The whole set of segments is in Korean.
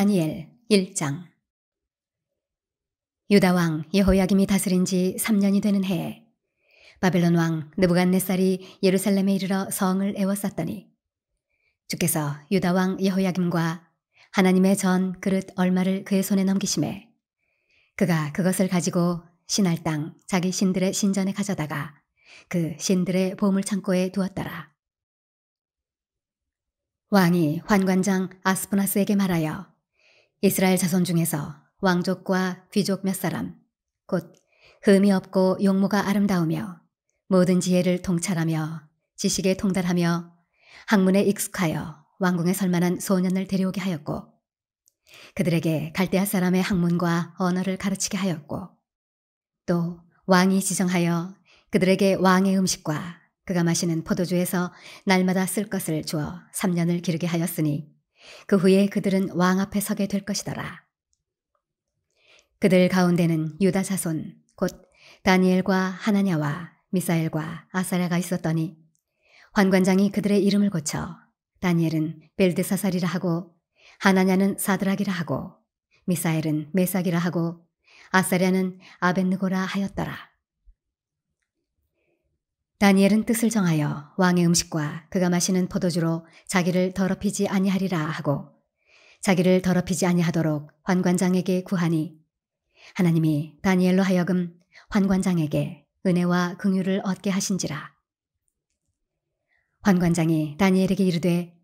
다니엘 1장. 유다 왕 여호야김이 다스린 지 3년이 되는 해에 바벨론 왕 느부갓네살이 예루살렘에 이르러 성을 에워쌌더니 주께서 유다 왕 여호야김과 하나님의 전 그릇 얼마를 그의 손에 넘기심에 그가 그것을 가지고 신할 땅 자기 신들의 신전에 가져다가 그 신들의 보물창고에 두었더라. 왕이 환관장 아스푸나스에게 말하여 이스라엘 자손 중에서 왕족과 귀족 몇 사람, 곧 흠이 없고 용모가 아름다우며 모든 지혜를 통찰하며 지식에 통달하며 학문에 익숙하여 왕궁에 설만한 소년을 데려오게 하였고 그들에게 갈대아 사람의 학문과 언어를 가르치게 하였고 또 왕이 지정하여 그들에게 왕의 음식과 그가 마시는 포도주에서 날마다 쓸 것을 주어 3년을 기르게 하였으니 그 후에 그들은 왕 앞에 서게 될 것이더라. 그들 가운데는 유다 자손 곧 다니엘과 하나냐와 미사엘과 아사랴가 있었더니 환관장이 그들의 이름을 고쳐 다니엘은 벨드사살이라 하고 하나냐는 사드락이라 하고 미사엘은 메삭이라 하고 아사랴는 아벳느고라 하였더라. 다니엘은 뜻을 정하여 왕의 음식과 그가 마시는 포도주로 자기를 더럽히지 아니하리라 하고 자기를 더럽히지 아니하도록 환관장에게 구하니 하나님이 다니엘로 하여금 환관장에게 은혜와 긍휼을 얻게 하신지라. 환관장이 다니엘에게 이르되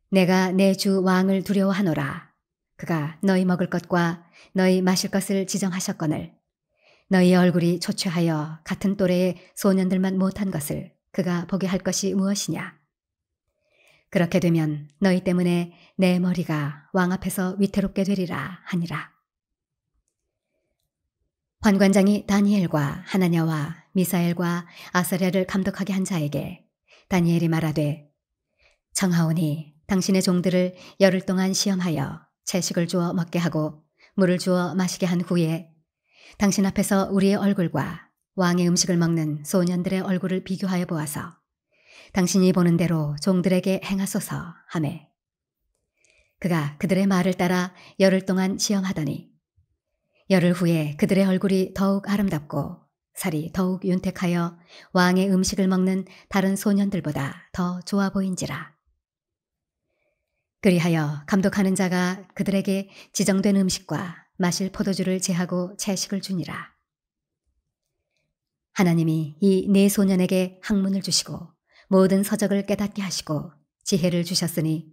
내가 내 주 왕을 두려워하노라. 그가 너희 먹을 것과 너희 마실 것을 지정하셨거늘 너희의 얼굴이 초췌하여 같은 또래의 소년들만 못한 것을 그가 보게 할 것이 무엇이냐. 그렇게 되면 너희 때문에 내 머리가 왕 앞에서 위태롭게 되리라 하니라. 환관장이 다니엘과 하나냐와 미사엘과 아사랴를 감독하게 한 자에게 다니엘이 말하되 청하오니 당신의 종들을 열흘 동안 시험하여 채식을 주어 먹게 하고 물을 주어 마시게 한 후에 당신 앞에서 우리의 얼굴과 왕의 음식을 먹는 소년들의 얼굴을 비교하여 보아서 당신이 보는 대로 종들에게 행하소서 하매 그가 그들의 말을 따라 열흘 동안 시험하더니 열흘 후에 그들의 얼굴이 더욱 아름답고 살이 더욱 윤택하여 왕의 음식을 먹는 다른 소년들보다 더 좋아 보인지라. 그리하여 감독하는 자가 그들에게 지정된 음식과 마실 포도주를 제하고 채식을 주니라. 하나님이 이 네 소년에게 학문을 주시고 모든 서적을 깨닫게 하시고 지혜를 주셨으니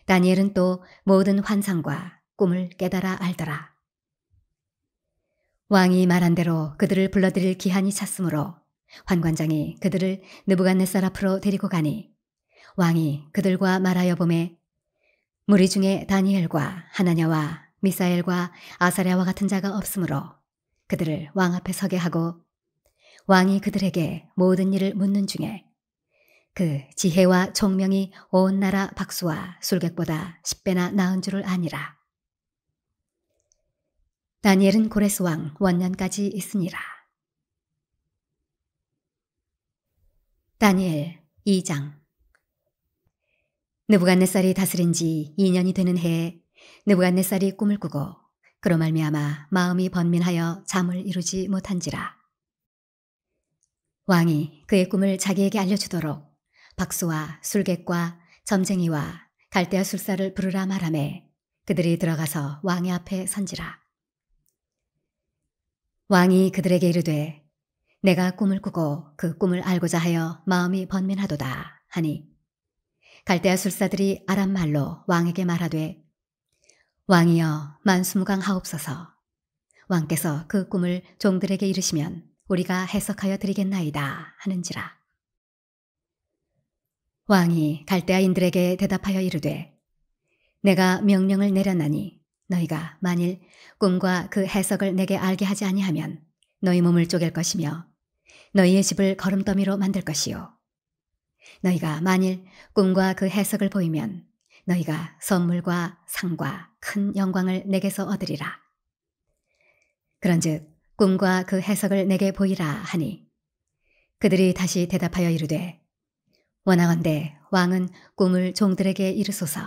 다니엘은 또 모든 환상과 꿈을 깨달아 알더라. 왕이 말한 대로 그들을 불러들일 기한이 찼으므로 환관장이 그들을 느부갓네살 앞으로 데리고 가니 왕이 그들과 말하여 보매 무리 중에 다니엘과 하나냐와 미사엘과 아사랴와 같은 자가 없으므로 그들을 왕 앞에 서게 하고 왕이 그들에게 모든 일을 묻는 중에 그 지혜와 총명이 온 나라 박수와 술객보다 10배나 나은 줄을 아니라. 다니엘은 고레스 왕 원년까지 있으니라. 다니엘 2장. 느부갓네살이 다스린 지 2년이 되는 해에 느부갓네살이 꿈을 꾸고 그로 말미암아 마음이 번민하여 잠을 이루지 못한지라. 왕이 그의 꿈을 자기에게 알려주도록 박수와 술객과 점쟁이와 갈대아 술사를 부르라 말하매 그들이 들어가서 왕의 앞에 선지라. 왕이 그들에게 이르되 내가 꿈을 꾸고 그 꿈을 알고자 하여 마음이 번민하도다 하니 갈대아 술사들이 아람 말로 왕에게 말하되 왕이여 만수무강하옵소서. 왕께서 그 꿈을 종들에게 이르시면 우리가 해석하여 드리겠나이다 하는지라. 왕이 갈대아인들에게 대답하여 이르되 내가 명령을 내렸나니 너희가 만일 꿈과 그 해석을 내게 알게 하지 아니하면 너희 몸을 쪼갤 것이며 너희의 집을 거름더미로 만들 것이요 너희가 만일 꿈과 그 해석을 보이면 너희가 선물과 상과 큰 영광을 내게서 얻으리라. 그런즉 꿈과 그 해석을 내게 보이라 하니 그들이 다시 대답하여 이르되 원하건대 왕은 꿈을 종들에게 이르소서.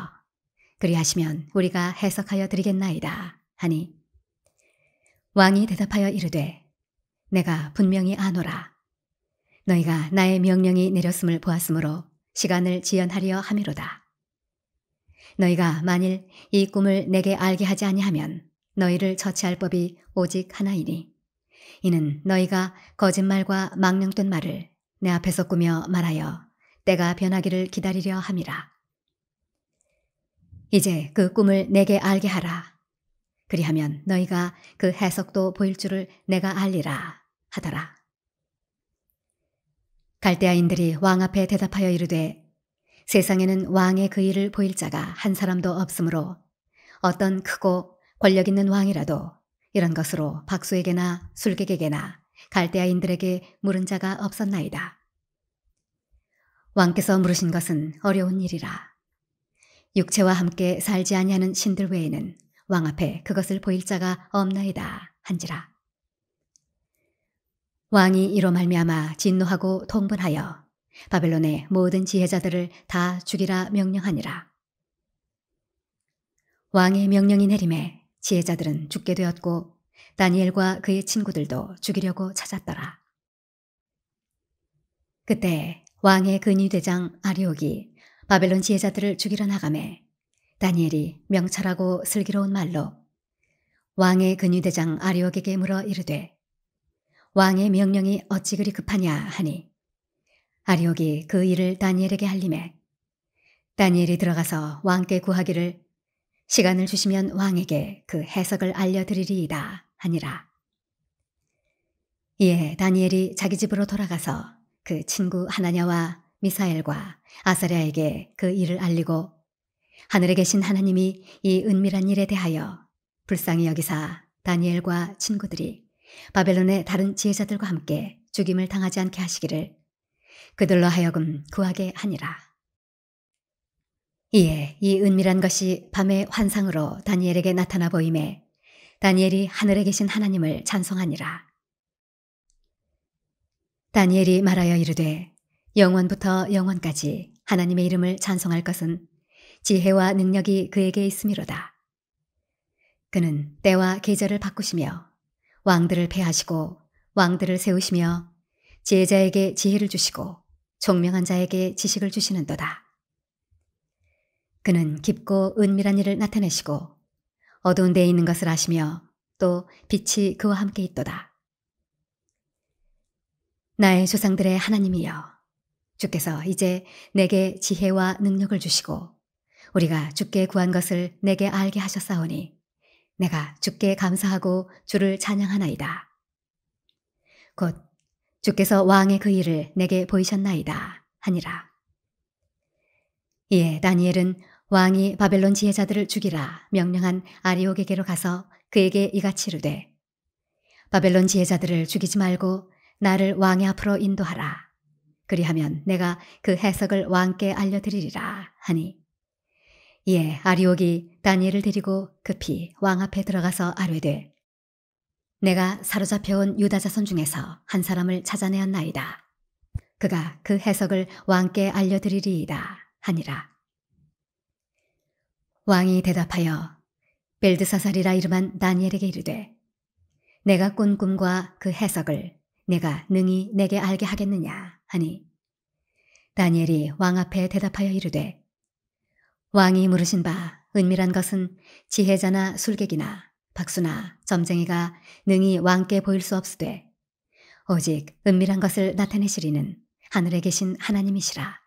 그리하시면 우리가 해석하여 드리겠나이다 하니 왕이 대답하여 이르되 내가 분명히 아노라. 너희가 나의 명령이 내렸음을 보았으므로 시간을 지연하려 함이로다. 너희가 만일 이 꿈을 내게 알게 하지 아니하면 너희를 처치할 법이 오직 하나이니 이는 너희가 거짓말과 망령된 말을 내 앞에서 꾸며 말하여 때가 변하기를 기다리려 함이라. 이제 그 꿈을 내게 알게 하라. 그리하면 너희가 그 해석도 보일 줄을 내가 알리라 하더라. 갈대아인들이 왕 앞에 대답하여 이르되 세상에는 왕의 그 일을 보일 자가 한 사람도 없으므로 어떤 크고 권력 있는 왕이라도 이런 것으로 박수에게나 술객에게나 갈대아인들에게 물은 자가 없었나이다. 왕께서 물으신 것은 어려운 일이라. 육체와 함께 살지 아니하는 신들 외에는 왕 앞에 그것을 보일 자가 없나이다 한지라. 왕이 이로 말미암아 진노하고 통분하여 바벨론의 모든 지혜자들을 다 죽이라 명령하니라. 왕의 명령이 내림에 지혜자들은 죽게 되었고 다니엘과 그의 친구들도 죽이려고 찾았더라. 그때 왕의 근위대장 아리옥이 바벨론 지혜자들을 죽이러 나가매 다니엘이 명철하고 슬기로운 말로 왕의 근위대장 아리옥에게 물어 이르되 왕의 명령이 어찌 그리 급하냐 하니 아리옥이 그 일을 다니엘에게 알림해 다니엘이 들어가서 왕께 구하기를 시간을 주시면 왕에게 그 해석을 알려드리리이다 하니라. 이에 다니엘이 자기 집으로 돌아가서 그 친구 하나냐와 미사엘과 아사랴에게 그 일을 알리고 하늘에 계신 하나님이 이 은밀한 일에 대하여 불쌍히 여기사 다니엘과 친구들이 바벨론의 다른 지혜자들과 함께 죽임을 당하지 않게 하시기를 그들로 하여금 구하게 하니라. 이에 이 은밀한 것이 밤의 환상으로 다니엘에게 나타나 보임에 다니엘이 하늘에 계신 하나님을 찬송하니라. 다니엘이 말하여 이르되 영원부터 영원까지 하나님의 이름을 찬송할 것은 지혜와 능력이 그에게 있음이로다. 그는 때와 계절을 바꾸시며 왕들을 패하시고 왕들을 세우시며 지혜자에게 지혜를 주시고 총명한 자에게 지식을 주시는도다. 그는 깊고 은밀한 일을 나타내시고 어두운 데에 있는 것을 아시며 또 빛이 그와 함께 있도다. 나의 조상들의 하나님이여, 주께서 이제 내게 지혜와 능력을 주시고 우리가 주께 구한 것을 내게 알게 하셨사오니 내가 주께 감사하고 주를 찬양하나이다. 곧 주께서 왕의 그 일을 내게 보이셨나이다 하니라. 이에 다니엘은 왕이 바벨론 지혜자들을 죽이라 명령한 아리옥에게로 가서 그에게 이같이 이르되 바벨론 지혜자들을 죽이지 말고 나를 왕의 앞으로 인도하라. 그리하면 내가 그 해석을 왕께 알려드리리라 하니 이에 아리옥이 다니엘을 데리고 급히 왕 앞에 들어가서 아뢰되 내가 사로잡혀온 유다 자손 중에서 한 사람을 찾아내었나이다. 그가 그 해석을 왕께 알려드리리이다 하니라. 왕이 대답하여 벨드사살이라 이름한 다니엘에게 이르되 내가 꾼 꿈과 그 해석을 내가 능히 내게 알게 하겠느냐 하니 다니엘이 왕 앞에 대답하여 이르되 왕이 물으신 바 은밀한 것은 지혜자나 술객이나 박수나 점쟁이가 능히 왕께 보일 수 없으되 오직 은밀한 것을 나타내시리는 하늘에 계신 하나님이시라.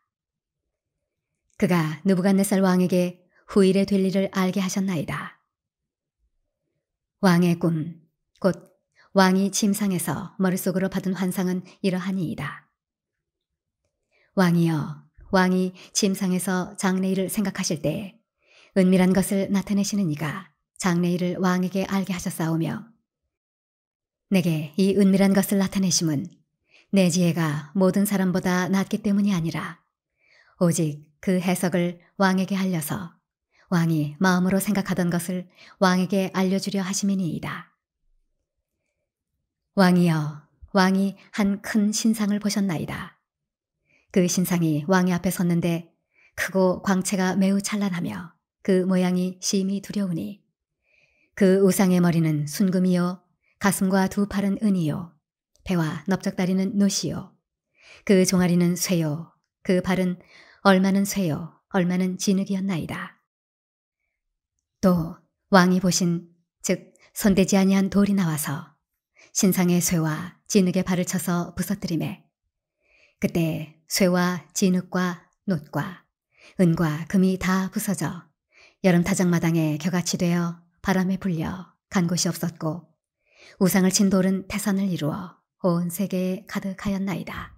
그가 느부갓네살 왕에게 후일에 될 일을 알게 하셨나이다. 왕의 꿈, 곧 왕이 침상에서 머릿속으로 받은 환상은 이러하니이다. 왕이여, 왕이 침상에서 장래일을 생각하실 때에 은밀한 것을 나타내시는 이가 장래일을 왕에게 알게 하셨사오며 내게 이 은밀한 것을 나타내심은 내 지혜가 모든 사람보다 낫기 때문이 아니라 오직 그 해석을 왕에게 알려서 왕이 마음으로 생각하던 것을 왕에게 알려주려 하심이니이다. 왕이여, 왕이 한 큰 신상을 보셨나이다. 그 신상이 왕의 앞에 섰는데 크고 광채가 매우 찬란하며 그 모양이 심히 두려우니 그 우상의 머리는 순금이요 가슴과 두 팔은 은이요 배와 넓적다리는 노시요 그 종아리는 쇠요 그 발은 얼마는 쇠요 얼마는 진흙이었나이다. 또 왕이 보신 즉 손대지 아니한 돌이 나와서 신상의 쇠와 진흙의 발을 쳐서 부서뜨리매 그때 쇠와 진흙과 놋과 은과 금이 다 부서져 여름 타작마당에 겨같이 되어 바람에 불려 간 곳이 없었고 우상을 친 돌은 태산을 이루어 온 세계에 가득하였나이다.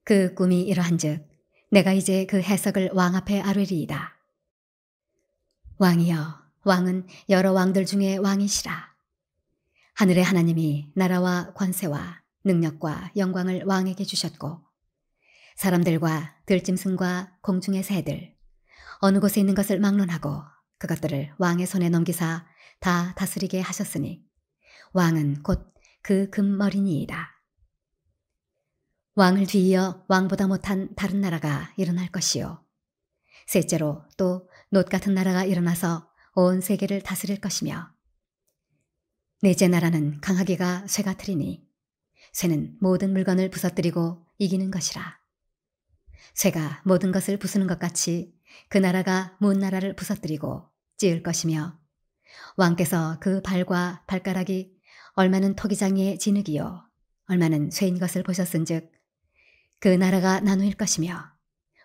그 꿈이 이러한즉 내가 이제 그 해석을 왕 앞에 아뢰리이다. 왕이여, 왕은 여러 왕들 중에 왕이시라. 하늘의 하나님이 나라와 권세와 능력과 영광을 왕에게 주셨고 사람들과 들짐승과 공중의 새들 어느 곳에 있는 것을 막론하고 그것들을 왕의 손에 넘기사 다 다스리게 하셨으니 왕은 곧 그 금머리니이다. 왕을 뒤이어 왕보다 못한 다른 나라가 일어날 것이요 셋째로 또 놋 같은 나라가 일어나서 온 세계를 다스릴 것이며 넷째 나라는 강하기가 쇠 같으리니 쇠는 모든 물건을 부서뜨리고 이기는 것이라. 쇠가 모든 것을 부수는 것 같이 그 나라가 문 나라를 부서뜨리고 찌을 것이며 왕께서 그 발과 발가락이 얼마는 토기장이의 진흙이요 얼마는 쇠인 것을 보셨은즉 그 나라가 나누일 것이며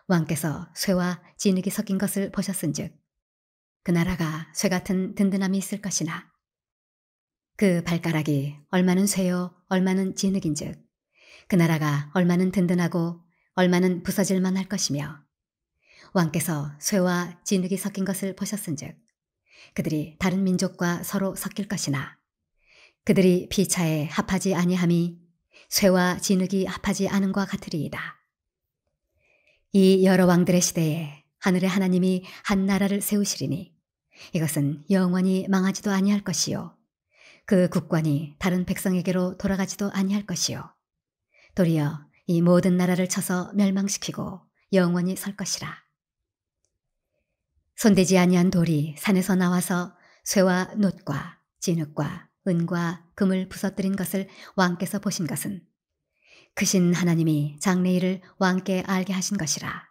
왕께서 쇠와 진흙이 섞인 것을 보셨은즉 그 나라가 쇠 같은 든든함이 있을 것이나 그 발가락이 얼마는 쇠요 얼마는 진흙인즉 그 나라가 얼마는 든든하고 얼마는 부서질만 할 것이며 왕께서 쇠와 진흙이 섞인 것을 보셨은즉 그들이 다른 민족과 서로 섞일 것이나 그들이 피차에 합하지 아니함이 쇠와 진흙이 합하지 않음과 같으리이다. 이 여러 왕들의 시대에 하늘의 하나님이 한 나라를 세우시리니 이것은 영원히 망하지도 아니할 것이요 그 국권이 다른 백성에게로 돌아가지도 아니할 것이요 도리어 이 모든 나라를 쳐서 멸망시키고 영원히 설 것이라. 손대지 아니한 돌이 산에서 나와서 쇠와 놋과 진흙과 은과 금을 부서뜨린 것을 왕께서 보신 것은 크신 하나님이 장래일을 왕께 알게 하신 것이라.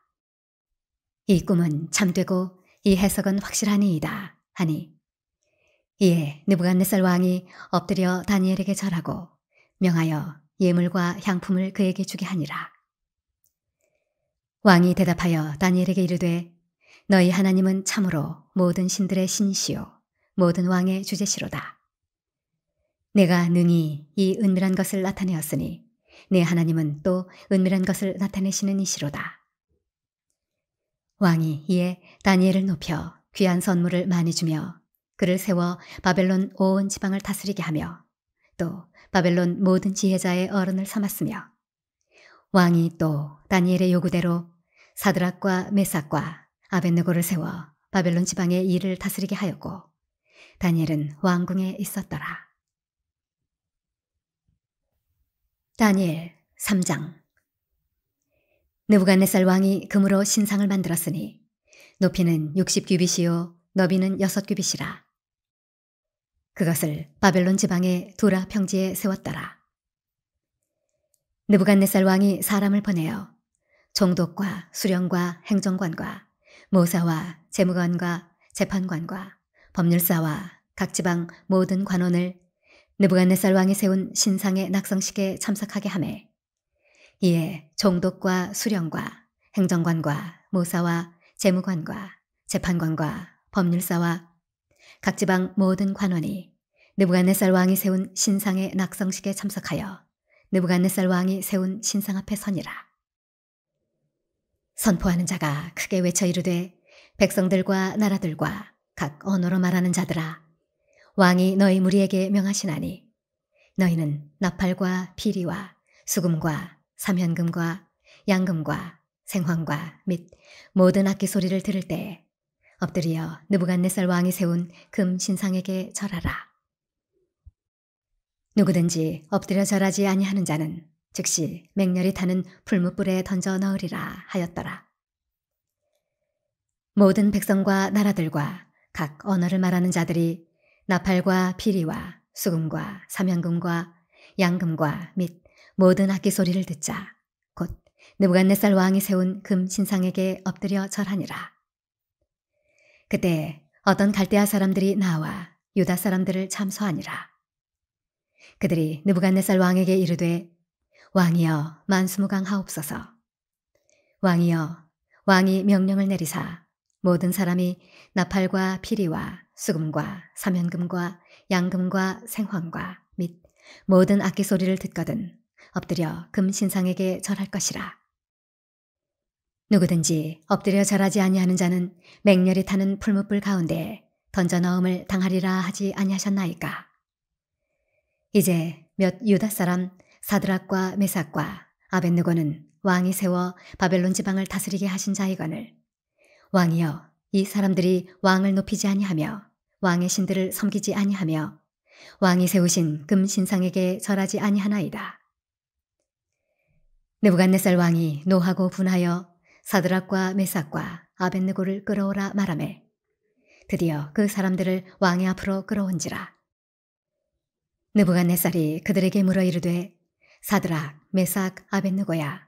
이 꿈은 참되고 이 해석은 확실하니이다 하니 이에 느부갓네살 왕이 엎드려 다니엘에게 절하고 명하여 예물과 향품을 그에게 주게 하니라. 왕이 대답하여 다니엘에게 이르되 너희 하나님은 참으로 모든 신들의 신이시요 모든 왕의 주제시로다. 내가 능히 이 은밀한 것을 나타내었으니 내 하나님은 또 은밀한 것을 나타내시는 이시로다. 왕이 이에 다니엘을 높여 귀한 선물을 많이 주며 그를 세워 바벨론 온 지방을 다스리게 하며 또 바벨론 모든 지혜자의 어른을 삼았으며 왕이 또 다니엘의 요구대로 사드락과 메삭과 아벳느고를 세워 바벨론 지방의 일을 다스리게 하였고 다니엘은 왕궁에 있었더라. 다니엘 3장. 느부갓네살 왕이 금으로 신상을 만들었으니 높이는 60규빗이요 너비는 6규빗이라. 그것을 바벨론 지방의 두라 평지에 세웠더라. 느부갓네살 왕이 사람을 보내어 총독과 수령과 행정관과 모사와 재무관과 재판관과 법률사와 각 지방 모든 관원을 느부갓네살 왕이 세운 신상의 낙성식에 참석하게 하매 이에 총독과 수령과 행정관과 모사와 재무관과 재판관과 법률사와 각 지방 모든 관원이 느부갓네살 왕이 세운 신상의 낙성식에 참석하여 느부갓네살 왕이 세운 신상 앞에 서니라. 선포하는 자가 크게 외쳐 이르되 백성들과 나라들과 각 언어로 말하는 자들아 왕이 너희 무리에게 명하시나니 너희는 나팔과 피리와 수금과 삼현금과 양금과 생황과 및 모든 악기 소리를 들을 때에 엎드려 느부갓네살 왕이 세운 금 신상에게 절하라. 누구든지 엎드려 절하지 아니하는 자는 즉시 맹렬히 타는 풀무불에 던져 넣으리라 하였더라. 모든 백성과 나라들과 각 언어를 말하는 자들이 나팔과 피리와 수금과 사면금과 양금과 및 모든 악기 소리를 듣자 곧 느부갓네살 왕이 세운 금 신상에게 엎드려 절하니라. 그때 어떤 갈대아 사람들이 나와 유다 사람들을 참소하니라. 그들이 느부갓네살 왕에게 이르되 왕이여 만수무강하옵소서. 왕이여 왕이 명령을 내리사 모든 사람이 나팔과 피리와 수금과 사면금과 양금과 생황과 및 모든 악기 소리를 듣거든 엎드려 금신상에게 절할 것이라. 누구든지 엎드려 절하지 아니하는 자는 맹렬히 타는 풀무불 가운데에 던져 넣음을 당하리라 하지 아니하셨나이까. 이제 몇 유다 사람 사드락과 메삭과 아벳느고는 왕이 세워 바벨론 지방을 다스리게 하신 자이거늘 왕이여 이 사람들이 왕을 높이지 아니하며 왕의 신들을 섬기지 아니하며 왕이 세우신 금 신상에게 절하지 아니하나이다. 느부갓네살 왕이 노하고 분하여 사드락과 메삭과 아벳느고를 끌어오라 말하매 드디어 그 사람들을 왕의 앞으로 끌어온지라. 느부갓네살이 그들에게 물어 이르되 사드락 메삭 아벳느고야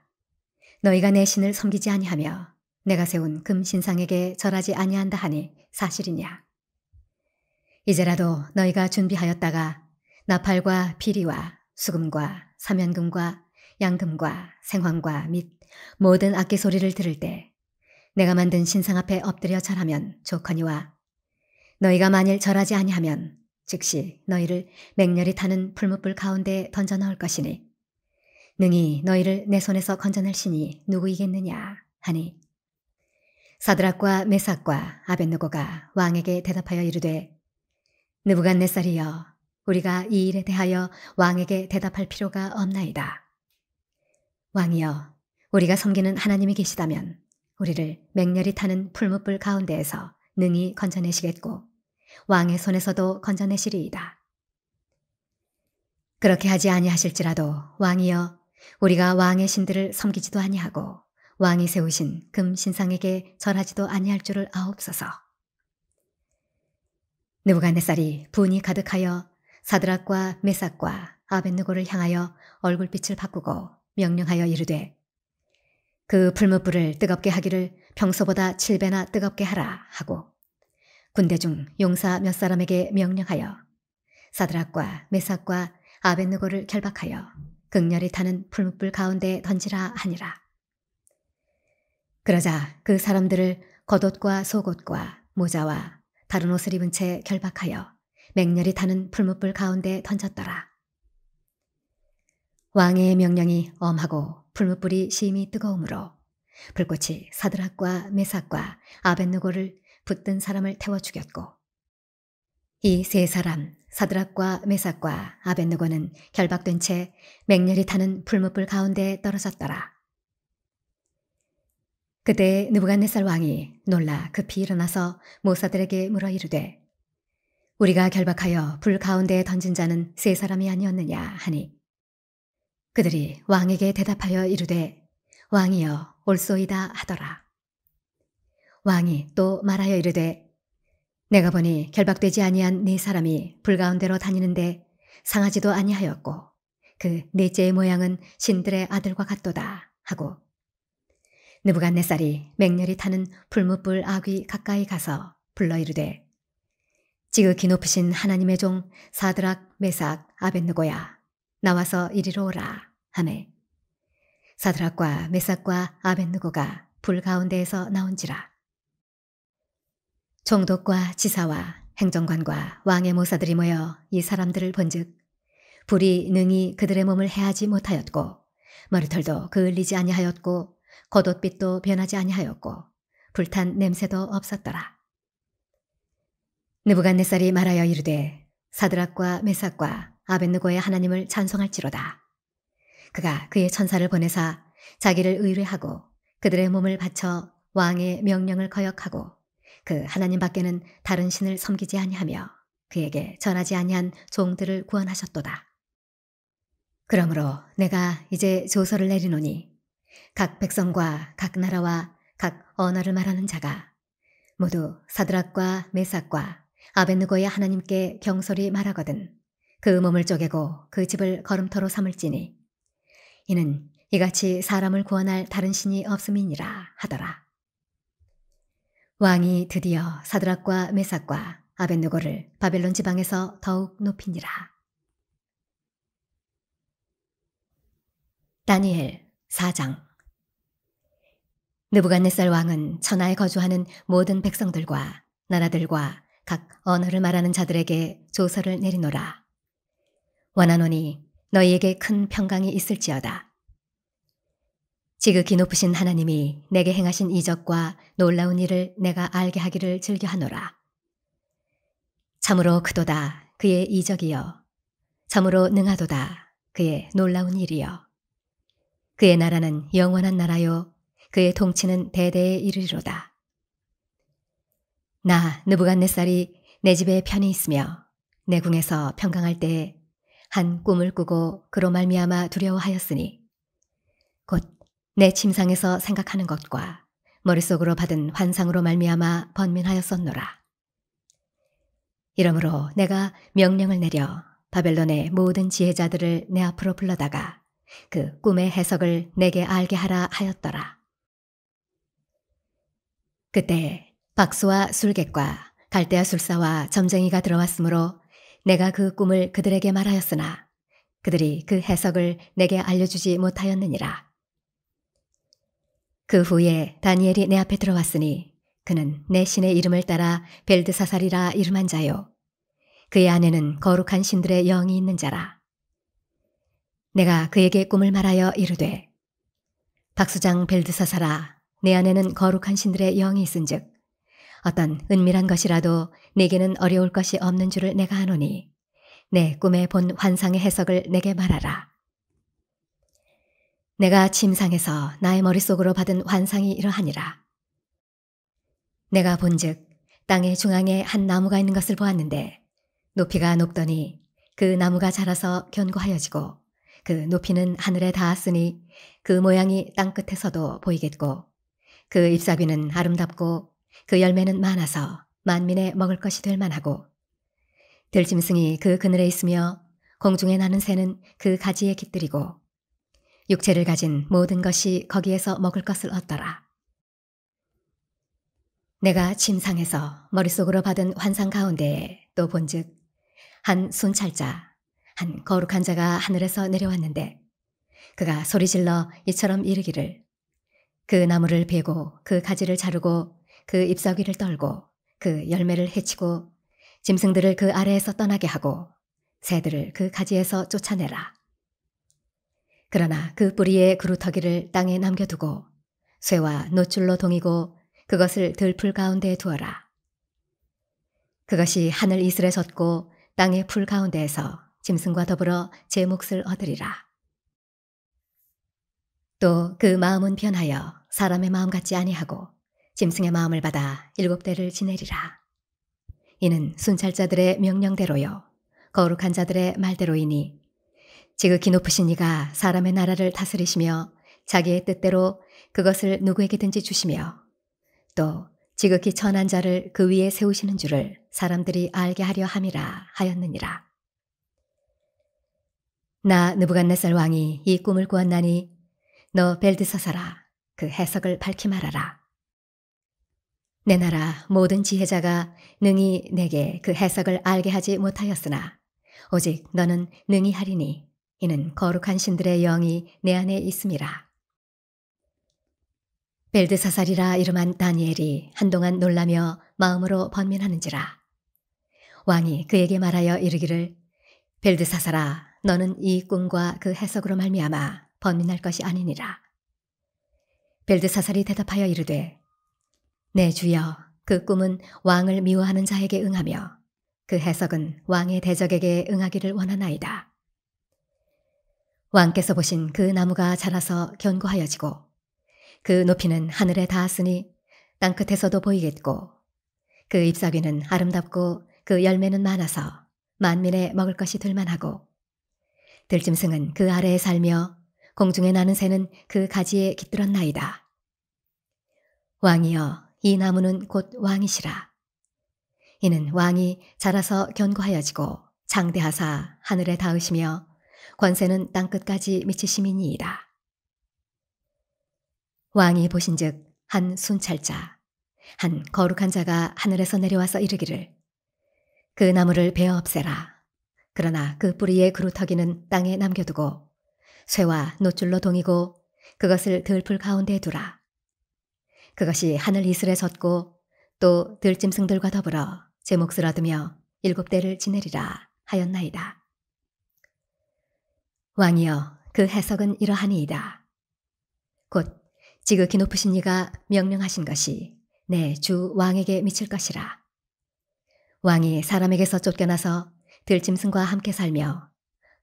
너희가 내 신을 섬기지 아니하며 내가 세운 금 신상에게 절하지 아니한다 하니 사실이냐. 이제라도 너희가 준비하였다가 나팔과 피리와 수금과 사면금과 양금과 생황과 및 모든 악기 소리를 들을 때 내가 만든 신상 앞에 엎드려 절하면 좋거니와 너희가 만일 절하지 아니하면 즉시 너희를 맹렬히 타는 풀무불 가운데 던져 넣을 것이니 능히 너희를 내 손에서 건져낼 신이 누구이겠느냐 하니 사드락과 메삭과 아벳느고가 왕에게 대답하여 이르되 느부갓네살이여 우리가 이 일에 대하여 왕에게 대답할 필요가 없나이다. 왕이여 우리가 섬기는 하나님이 계시다면 우리를 맹렬히 타는 풀무불 가운데에서 능히 건져내시겠고 왕의 손에서도 건져내시리이다. 그렇게 하지 아니하실지라도 왕이여 우리가 왕의 신들을 섬기지도 아니하고 왕이 세우신 금 신상에게 절하지도 아니할 줄을 아옵소서. 느부갓네살이 분이 가득하여 사드락과 메삭과 아벳느고를 향하여 얼굴빛을 바꾸고 명령하여 이르되 그 풀무불을 뜨겁게 하기를 평소보다 7배나 뜨겁게 하라 하고 군대 중 용사 몇 사람에게 명령하여 사드락과 메삭과 아벳느고를 결박하여 극렬히 타는 풀무불 가운데 던지라 하니라. 그러자 그 사람들을 겉옷과 속옷과 모자와 다른 옷을 입은 채 결박하여 맹렬히 타는 풀무불 가운데 던졌더라. 왕의 명령이 엄하고 풀무불이 심히 뜨거우므로 불꽃이 사드락과 메삭과 아벳느고를 붙든 사람을 태워 죽였고 이 세 사람 사드락과 메삭과 아벳느고는 결박된 채 맹렬히 타는 풀무불 가운데 떨어졌더라. 그때 느부갓네살 왕이 놀라 급히 일어나서 모사들에게 물어 이르되 우리가 결박하여 불 가운데에 던진 자는 세 사람이 아니었느냐 하니 그들이 왕에게 대답하여 이르되 왕이여 옳소이다 하더라. 왕이 또 말하여 이르되 내가 보니 결박되지 아니한 네 사람이 불 가운데로 다니는데 상하지도 아니하였고 그 넷째의 모양은 신들의 아들과 같도다 하고 느부갓네살이 맹렬히 타는 풀무불 아귀 가까이 가서 불러 이르되 지극히 높으신 하나님의 종 사드락 메삭 아벳느고야 나와서 이리로 오라 하매 사드락과 메삭과 아벳느고가 불 가운데에서 나온지라. 총독과 지사와 행정관과 왕의 모사들이 모여 이 사람들을 본즉 불이 능히 그들의 몸을 해하지 못하였고 머리털도 그을리지 아니하였고 겉옷빛도 변하지 아니하였고 불탄 냄새도 없었더라. 느부갓네살이 말하여 이르되 사드락과 메삭과 아벳느고의 하나님을 찬송할지로다. 그가 그의 천사를 보내사 자기를 의뢰하고 그들의 몸을 바쳐 왕의 명령을 거역하고 그 하나님 밖에는 다른 신을 섬기지 아니하며 그에게 전하지 아니한 종들을 구원하셨도다. 그러므로 내가 이제 조서를 내리노니 각 백성과 각 나라와 각 언어를 말하는 자가 모두 사드락과 메삭과 아벳느고의 하나님께 경솔히 말하거든 그 몸을 쪼개고 그 집을 걸음터로 삼을지니 이는 이같이 사람을 구원할 다른 신이 없음이니라 하더라. 왕이 드디어 사드락과 메삭과 아벳느고를 바벨론 지방에서 더욱 높이니라. 다니엘 4장. 느부갓네살 왕은 천하에 거주하는 모든 백성들과 나라들과 각 언어를 말하는 자들에게 조서를 내리노라. 원하노니 너희에게 큰 평강이 있을지어다. 지극히 높으신 하나님이 내게 행하신 이적과 놀라운 일을 내가 알게 하기를 즐겨하노라. 참으로 크도다 그의 이적이여, 참으로 능하도다 그의 놀라운 일이여. 그의 나라는 영원한 나라요, 그의 통치는 대대에 이르리로다. 나 느부갓네살이 내 집에 편히 있으며 내 궁에서 평강할 때에 한 꿈을 꾸고 그로 말미암아 두려워하였으니 곧 내 침상에서 생각하는 것과 머릿속으로 받은 환상으로 말미암아 번민하였었노라. 이러므로 내가 명령을 내려 바벨론의 모든 지혜자들을 내 앞으로 불러다가 그 꿈의 해석을 내게 알게 하라 하였더라. 그때 박수와 술객과 갈대아 술사와 점쟁이가 들어왔으므로 내가 그 꿈을 그들에게 말하였으나 그들이 그 해석을 내게 알려주지 못하였느니라. 그 후에 다니엘이 내 앞에 들어왔으니 그는 내 신의 이름을 따라 벨드사살이라 이름한 자요, 그의 안에는 거룩한 신들의 영이 있는 자라. 내가 그에게 꿈을 말하여 이르되 박수장 벨드사살아, 내 안에는 거룩한 신들의 영이 있은즉 어떤 은밀한 것이라도 네게는 어려울 것이 없는 줄을 내가 아노니 내 꿈에 본 환상의 해석을 내게 말하라. 내가 침상에서 나의 머릿속으로 받은 환상이 이러하니라. 내가 본즉 땅의 중앙에 한 나무가 있는 것을 보았는데 높이가 높더니 그 나무가 자라서 견고하여지고 그 높이는 하늘에 닿았으니 그 모양이 땅끝에서도 보이겠고 그 잎사귀는 아름답고 그 열매는 많아서 만민에 먹을 것이 될 만하고 들짐승이 그 그늘에 있으며 공중에 나는 새는 그 가지에 깃들이고 육체를 가진 모든 것이 거기에서 먹을 것을 얻더라. 내가 침상에서 머릿속으로 받은 환상 가운데에 또 본즉 한 순찰자, 한 거룩한 자가 하늘에서 내려왔는데 그가 소리질러 이처럼 이르기를 그 나무를 베고 그 가지를 자르고 그 잎사귀를 떨고 그 열매를 해치고 짐승들을 그 아래에서 떠나게 하고 새들을 그 가지에서 쫓아내라. 그러나 그 뿌리의 그루터기를 땅에 남겨두고 쇠와 노줄로 동이고 그것을 들풀 가운데에 두어라. 그것이 하늘 이슬에 젖고 땅의 풀 가운데에서 짐승과 더불어 제 몫을 얻으리라. 또 그 마음은 변하여 사람의 마음 같지 아니하고 짐승의 마음을 받아 7대를 지내리라. 이는 순찰자들의 명령대로요 거룩한 자들의 말대로이니 지극히 높으신 이가 사람의 나라를 다스리시며 자기의 뜻대로 그것을 누구에게든지 주시며 또 지극히 천한 자를 그 위에 세우시는 줄을 사람들이 알게 하려 함이라 하였느니라. 나 느부갓네살 왕이 이 꿈을 꾸었나니 너 벨드사살아, 그 해석을 밝히 말하라. 내 나라 모든 지혜자가 능히 내게 그 해석을 알게 하지 못하였으나 오직 너는 능히 하리니 이는 거룩한 신들의 영이 내 안에 있음이라. 벨드사살이라 이름한 다니엘이 한동안 놀라며 마음으로 번민하는지라. 왕이 그에게 말하여 이르기를 벨드사살아, 너는 이 꿈과 그 해석으로 말미암아 번민할 것이 아니니라. 벨드사살이 대답하여 이르되 내 주여, 그 꿈은 왕을 미워하는 자에게 응하며 그 해석은 왕의 대적에게 응하기를 원하나이다. 왕께서 보신 그 나무가 자라서 견고하여지고 그 높이는 하늘에 닿았으니 땅끝에서도 보이겠고 그 잎사귀는 아름답고 그 열매는 많아서 만민에 먹을 것이 될 만하고 들짐승은 그 아래에 살며 공중에 나는 새는 그 가지에 깃들었나이다. 왕이여, 이 나무는 곧 왕이시라. 이는 왕이 자라서 견고하여지고 장대하사 하늘에 닿으시며 권세는 땅끝까지 미치심이니이다. 왕이 보신즉 한 순찰자, 한 거룩한 자가 하늘에서 내려와서 이르기를 그 나무를 베어 없애라. 그러나 그 뿌리의 그루터기는 땅에 남겨두고 쇠와 노줄로 동이고 그것을 들풀 가운데에 두라. 그것이 하늘 이슬에 섰고 또 들짐승들과 더불어 제 몫을 얻으며 7대를 지내리라 하였나이다. 왕이여, 그 해석은 이러하니이다. 곧 지극히 높으신 이가 명령하신 것이 내 주 왕에게 미칠 것이라. 왕이 사람에게서 쫓겨나서 들짐승과 함께 살며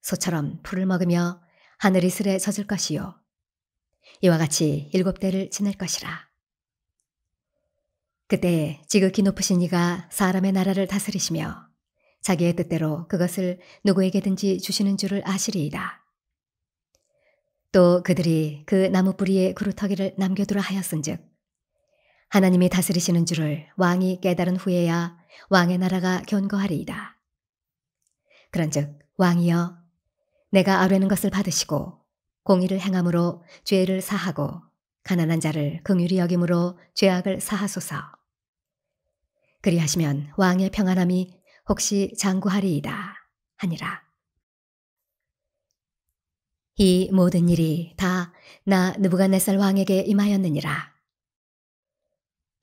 소처럼 풀을 먹으며 하늘 이슬에 젖을 것이요 이와 같이 7대를 지낼 것이라. 그때 지극히 높으신 이가 사람의 나라를 다스리시며 자기의 뜻대로 그것을 누구에게든지 주시는 줄을 아시리이다. 또 그들이 그 나무 뿌리에 그루터기를 남겨두라 하였은즉 하나님이 다스리시는 줄을 왕이 깨달은 후에야 왕의 나라가 견고하리이다. 그런즉 왕이여, 내가 아뢰는 것을 받으시고 공의를 행함으로 죄를 사하고 가난한 자를 긍휼히 여김으로 죄악을 사하소서. 그리하시면 왕의 평안함이 혹시 장구하리이다 하니라. 이 모든 일이 다 나 느부갓네살 왕에게 임하였느니라.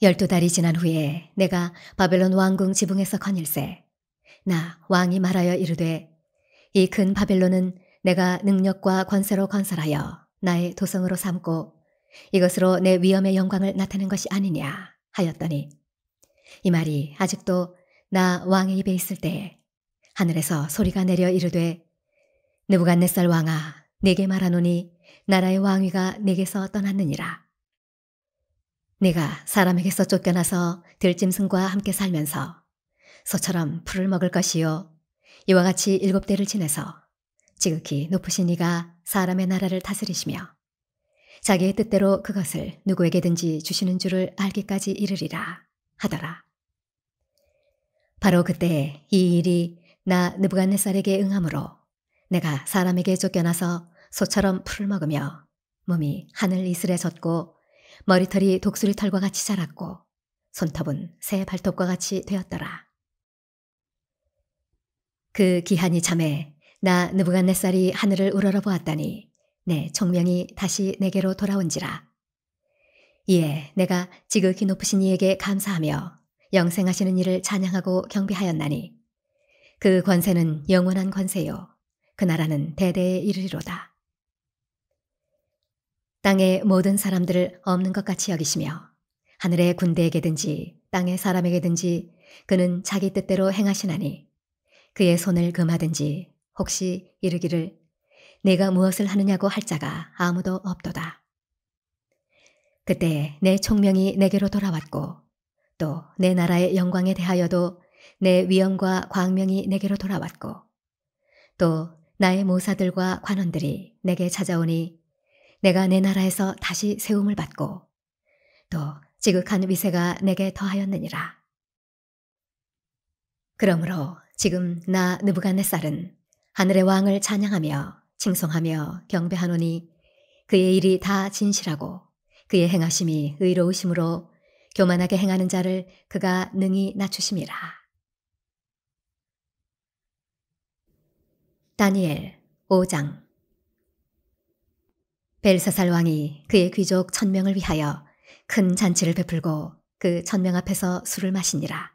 12달이 지난 후에 내가 바벨론 왕궁 지붕에서 거닐세 나 왕이 말하여 이르되 이 큰 바벨론은 내가 능력과 권세로 건설하여 나의 도성으로 삼고 이것으로 내 위엄의 영광을 나타낸 것이 아니냐 하였더니 이 말이 아직도 나 왕의 입에 있을 때에 하늘에서 소리가 내려 이르되 느부갓네살 왕아, 네게 말하노니 나라의 왕위가 네게서 떠났느니라. 네가 사람에게서 쫓겨나서 들짐승과 함께 살면서 소처럼 풀을 먹을 것이요 이와 같이 7대를 지내서 지극히 높으신 이가 사람의 나라를 다스리시며 자기의 뜻대로 그것을 누구에게든지 주시는 줄을 알기까지 이르리라 하더라. 바로 그때 이 일이 나 느부갓네살에게 응함으로 내가 사람에게 쫓겨나서 소처럼 풀을 먹으며 몸이 하늘 이슬에 젖고 머리털이 독수리 털과 같이 자랐고 손톱은 새 발톱과 같이 되었더라. 그 기한이 참에 나 느부갓네살이 하늘을 우러러 보았다니 내 총명이 다시 내게로 돌아온지라. 이에 내가 지극히 높으신 이에게 감사하며 영생하시는 이를 찬양하고 경배하였나니 그 권세는 영원한 권세요 그 나라는 대대에 이르리로다. 땅의 모든 사람들을 없는 것 같이 여기시며 하늘의 군대에게든지 땅의 사람에게든지 그는 자기 뜻대로 행하시나니 그의 손을 금하든지 혹시 이르기를 내가 무엇을 하느냐고 할 자가 아무도 없도다. 그때 내 총명이 내게로 돌아왔고 또 내 나라의 영광에 대하여도 내 위엄과 광명이 내게로 돌아왔고 또 나의 모사들과 관원들이 내게 찾아오니 내가 내 나라에서 다시 세움을 받고 또 지극한 위세가 내게 더하였느니라. 그러므로 지금 나 느부갓네살은 하늘의 왕을 찬양하며 칭송하며 경배하노니 그의 일이 다 진실하고 그의 행하심이 의로우심으로 교만하게 행하는 자를 그가 능히 낮추심이라. 다니엘 5장. 벨사살 왕이 그의 귀족 1000명을 위하여 큰 잔치를 베풀고 그 1000명 앞에서 술을 마시니라.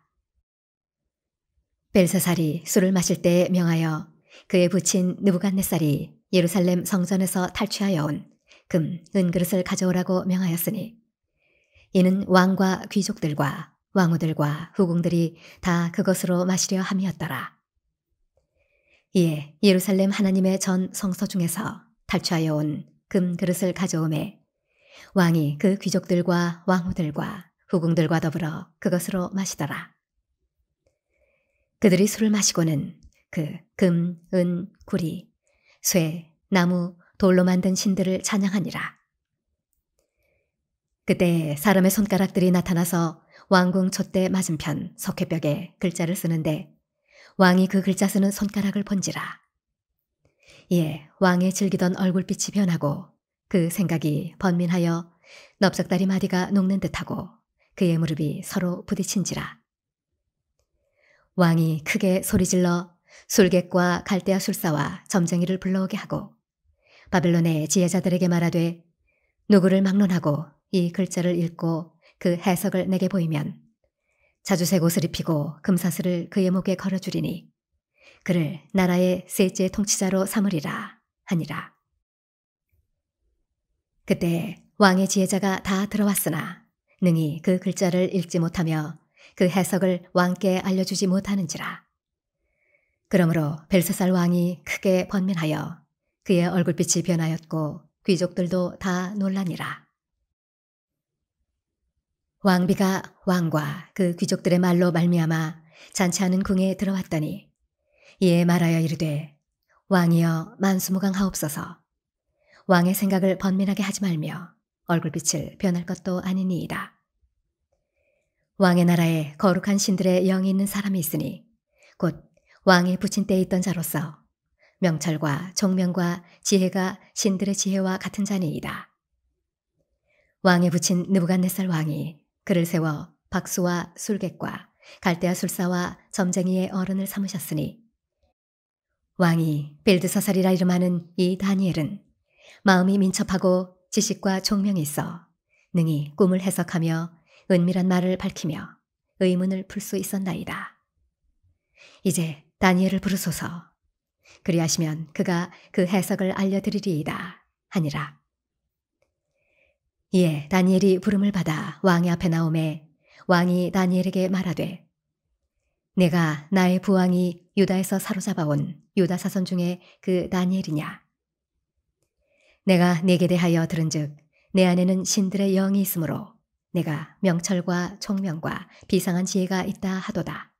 벨사살이 술을 마실 때에 명하여 그의 부친 느부갓네살이 예루살렘 성전에서 탈취하여 온 금, 은그릇을 가져오라고 명하였으니 이는 왕과 귀족들과 왕후들과 후궁들이 다 그것으로 마시려 함이었더라. 이에 예루살렘 하나님의 전 성소 중에서 탈취하여 온 금그릇을 가져오매 왕이 그 귀족들과 왕후들과 후궁들과 더불어 그것으로 마시더라. 그들이 술을 마시고는 그 금, 은, 구리, 쇠, 나무, 돌로 만든 신들을 찬양하니라. 그때 사람의 손가락들이 나타나서 왕궁 촛대 맞은편 석회벽에 글자를 쓰는데 왕이 그 글자 쓰는 손가락을 본지라. 이에 왕의 즐기던 얼굴빛이 변하고 그 생각이 번민하여 넓적다리 마디가 녹는 듯하고 그의 무릎이 서로 부딪힌지라. 왕이 크게 소리질러 술객과 갈대아 술사와 점쟁이를 불러오게 하고 바벨론의 지혜자들에게 말하되 누구를 막론하고 이 글자를 읽고 그 해석을 내게 보이면 자주색 옷을 입히고 금사슬을 그의 목에 걸어주리니 그를 나라의 셋째 통치자로 삼으리라 하니라. 그때 왕의 지혜자가 다 들어왔으나 능히 그 글자를 읽지 못하며 그 해석을 왕께 알려주지 못하는지라. 그러므로 벨사살 왕이 크게 번민하여 그의 얼굴빛이 변하였고 귀족들도 다 놀라니라. 왕비가 왕과 그 귀족들의 말로 말미암아 잔치하는 궁에 들어왔더니 이에 말하여 이르되 왕이여 만수무강하옵소서. 왕의 생각을 번민하게 하지 말며 얼굴빛을 변할 것도 아니니이다. 왕의 나라에 거룩한 신들의 영이 있는 사람이 있으니 곧 왕이 부친 때에 있던 자로서 명철과 총명과 지혜가 신들의 지혜와 같은 자니이다. 왕의 부친 느부갓네살 왕이 그를 세워 박수와 술객과 갈대아 술사와 점쟁이의 어른을 삼으셨으니 왕이 벨드사살이라 이름하는 이 다니엘은 마음이 민첩하고 지식과 총명이 있어 능히 꿈을 해석하며 은밀한 말을 밝히며 의문을 풀 수 있었나이다. 이제 다니엘을 부르소서. 그리하시면 그가 그 해석을 알려드리리이다 하니라. 이에 다니엘이 부름을 받아 왕의 앞에 나오매 왕이 다니엘에게 말하되 내가 나의 부왕이 유다에서 사로잡아온 유다 사선 중에 그 다니엘이냐. 내가 네게 대하여 들은즉 내 안에는 신들의 영이 있으므로 내가 명철과 총명과 비상한 지혜가 있다 하도다.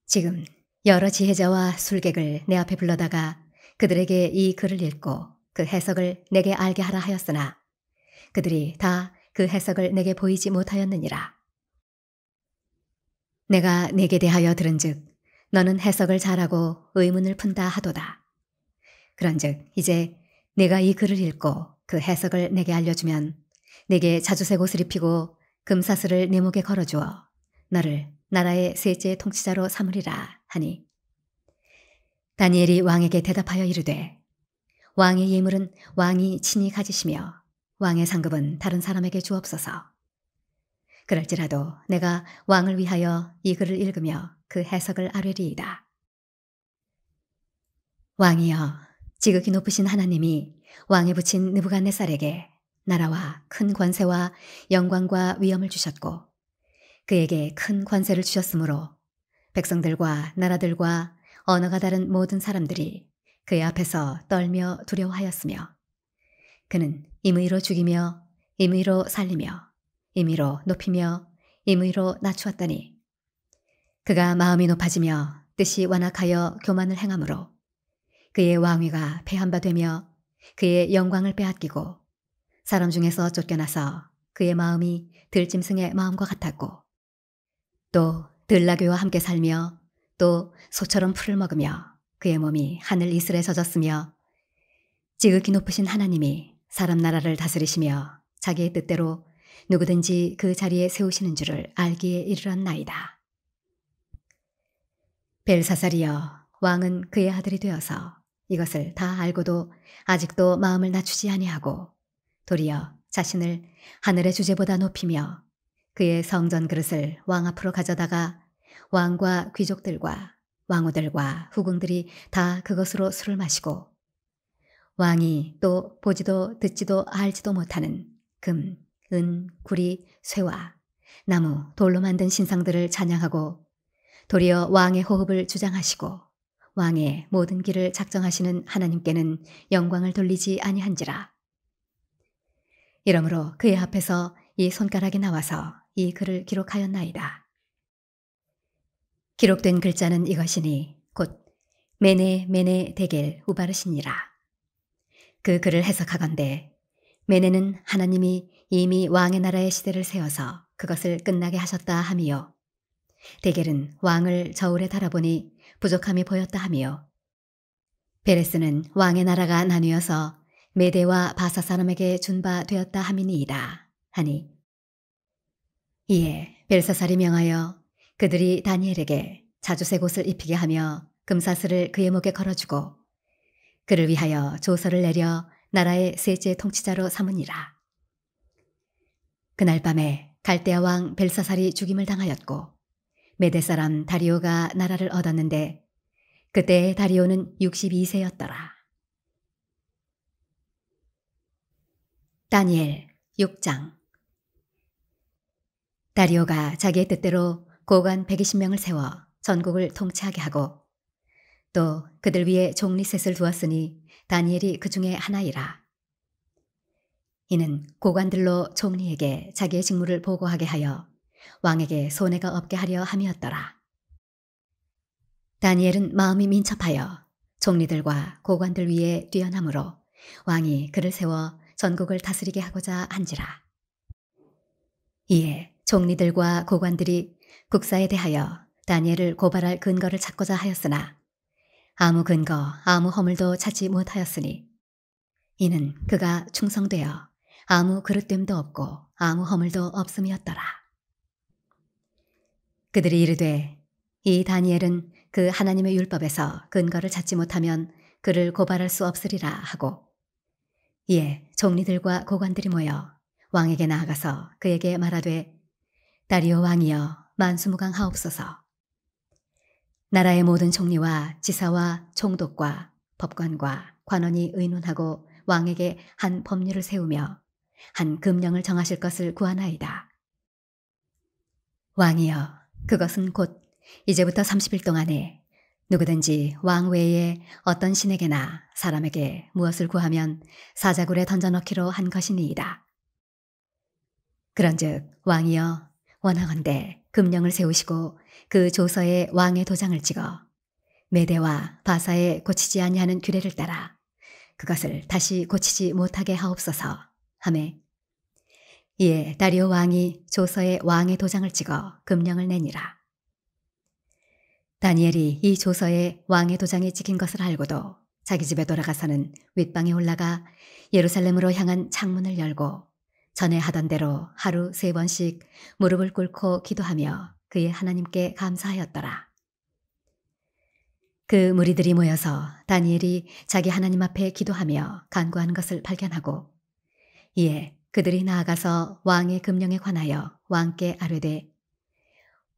지금 여러 지혜자와 술객을 내 앞에 불러다가 그들에게 이 글을 읽고 그 해석을 내게 알게 하라 하였으나 그들이 다 그 해석을 내게 보이지 못하였느니라. 내가 네게 대하여 들은즉 너는 해석을 잘하고 의문을 푼다 하도다. 그런즉 이제 내가 이 글을 읽고 그 해석을 내게 알려주면 내게 자주색 옷을 입히고 금사슬을 네 목에 걸어주어 너를 나라의 셋째 통치자로 삼으리라 하니 다니엘이 왕에게 대답하여 이르되 왕의 예물은 왕이 친히 가지시며 왕의 상급은 다른 사람에게 주옵소서. 그럴지라도 내가 왕을 위하여 이 글을 읽으며 그 해석을 아뢰리이다. 왕이여, 지극히 높으신 하나님이 왕에 붙인 느부갓네살에게 나라와 큰 권세와 영광과 위엄을 주셨고 그에게 큰 관세를 주셨으므로 백성들과 나라들과 언어가 다른 모든 사람들이 그의 앞에서 떨며 두려워하였으며 그는 임의로 죽이며 임의로 살리며 임의로 높이며 임의로 낮추었더니 그가 마음이 높아지며 뜻이 완악하여 교만을 행함으로 그의 왕위가 패한 바 되며 그의 영광을 빼앗기고 사람 중에서 쫓겨나서 그의 마음이 들짐승의 마음과 같았고 또 들나귀와 함께 살며 또 소처럼 풀을 먹으며 그의 몸이 하늘 이슬에 젖었으며 지극히 높으신 하나님이 사람 나라를 다스리시며 자기의 뜻대로 누구든지 그 자리에 세우시는 줄을 알기에 이르렀나이다. 벨사살이여, 왕은 그의 아들이 되어서 이것을 다 알고도 아직도 마음을 낮추지 아니하고 도리어 자신을 하늘의 주제보다 높이며 그의 성전 그릇을 왕 앞으로 가져다가 왕과 귀족들과 왕후들과 후궁들이 다 그것으로 술을 마시고 왕이 또 보지도 듣지도 알지도 못하는 금, 은, 구리, 쇠와 나무, 돌로 만든 신상들을 찬양하고 도리어 왕의 호흡을 주장하시고 왕의 모든 길을 작정하시는 하나님께는 영광을 돌리지 아니한지라. 이러므로 그의 앞에서 이 손가락이 나와서 이 글을 기록하였나이다. 기록된 글자는 이것이니 곧 메네 메네 데겔 우바르시니라. 그 글을 해석하건대 메네는 하나님이 이미 왕의 나라의 시대를 세워서 그것을 끝나게 하셨다 함이요. 데겔은 왕을 저울에 달아보니 부족함이 보였다 함이요. 베레스는 왕의 나라가 나뉘어서 메대와 바사 사람에게 준 바 되었다 함이니이다 하니, 이에 벨사살이 명하여 그들이 다니엘에게 자주색 옷을 입히게 하며 금사슬을 그의 목에 걸어주고 그를 위하여 조서를 내려 나라의 셋째 통치자로 삼으니라. 그날 밤에 갈대아 왕 벨사살이 죽임을 당하였고 메대 사람 다리오가 나라를 얻었는데 그때 다리오는 62세였더라. 다니엘 6장. 다리오가 자기의 뜻대로 고관 120명을 세워 전국을 통치하게 하고 또 그들 위에 종리셋을 두었으니 다니엘이 그 중에 하나이라. 이는 고관들로 총리에게 자기의 직무를 보고하게 하여 왕에게 손해가 없게 하려 함이었더라. 다니엘은 마음이 민첩하여 총리들과 고관들 위에 뛰어남으로 왕이 그를 세워 전국을 다스리게 하고자 한지라. 이에 총리들과 고관들이 국사에 대하여 다니엘을 고발할 근거를 찾고자 하였으나 아무 근거 아무 허물도 찾지 못하였으니 이는 그가 충성되어 아무 그릇됨도 없고 아무 허물도 없음이었더라. 그들이 이르되 이 다니엘은 그 하나님의 율법에서 근거를 찾지 못하면 그를 고발할 수 없으리라 하고, 이에 총리들과 고관들이 모여 왕에게 나아가서 그에게 말하되 다리오 왕이여 만수무강하옵소서. 나라의 모든 총리와 지사와 총독과 법관과 관원이 의논하고 왕에게 한 법률을 세우며 한 금령을 정하실 것을 구하나이다. 왕이여, 그것은 곧 이제부터 30일 동안에 누구든지 왕 외에 어떤 신에게나 사람에게 무엇을 구하면 사자굴에 던져넣기로 한 것이니이다. 그런즉 왕이여, 원하건대 금령을 세우시고 그 조서에 왕의 도장을 찍어 메대와 바사에 고치지 아니하는 규례를 따라 그것을 다시 고치지 못하게 하옵소서 하매, 이에 다리오 왕이 조서에 왕의 도장을 찍어 금령을 내니라. 다니엘이 이 조서에 왕의 도장이 찍힌 것을 알고도 자기 집에 돌아가서는 윗방에 올라가 예루살렘으로 향한 창문을 열고 전에 하던 대로 하루 3번씩 무릎을 꿇고 기도하며 그의 하나님께 감사하였더라. 그 무리들이 모여서 다니엘이 자기 하나님 앞에 기도하며 간구하는 것을 발견하고, 이에 그들이 나아가서 왕의 금령에 관하여 왕께 아뢰되,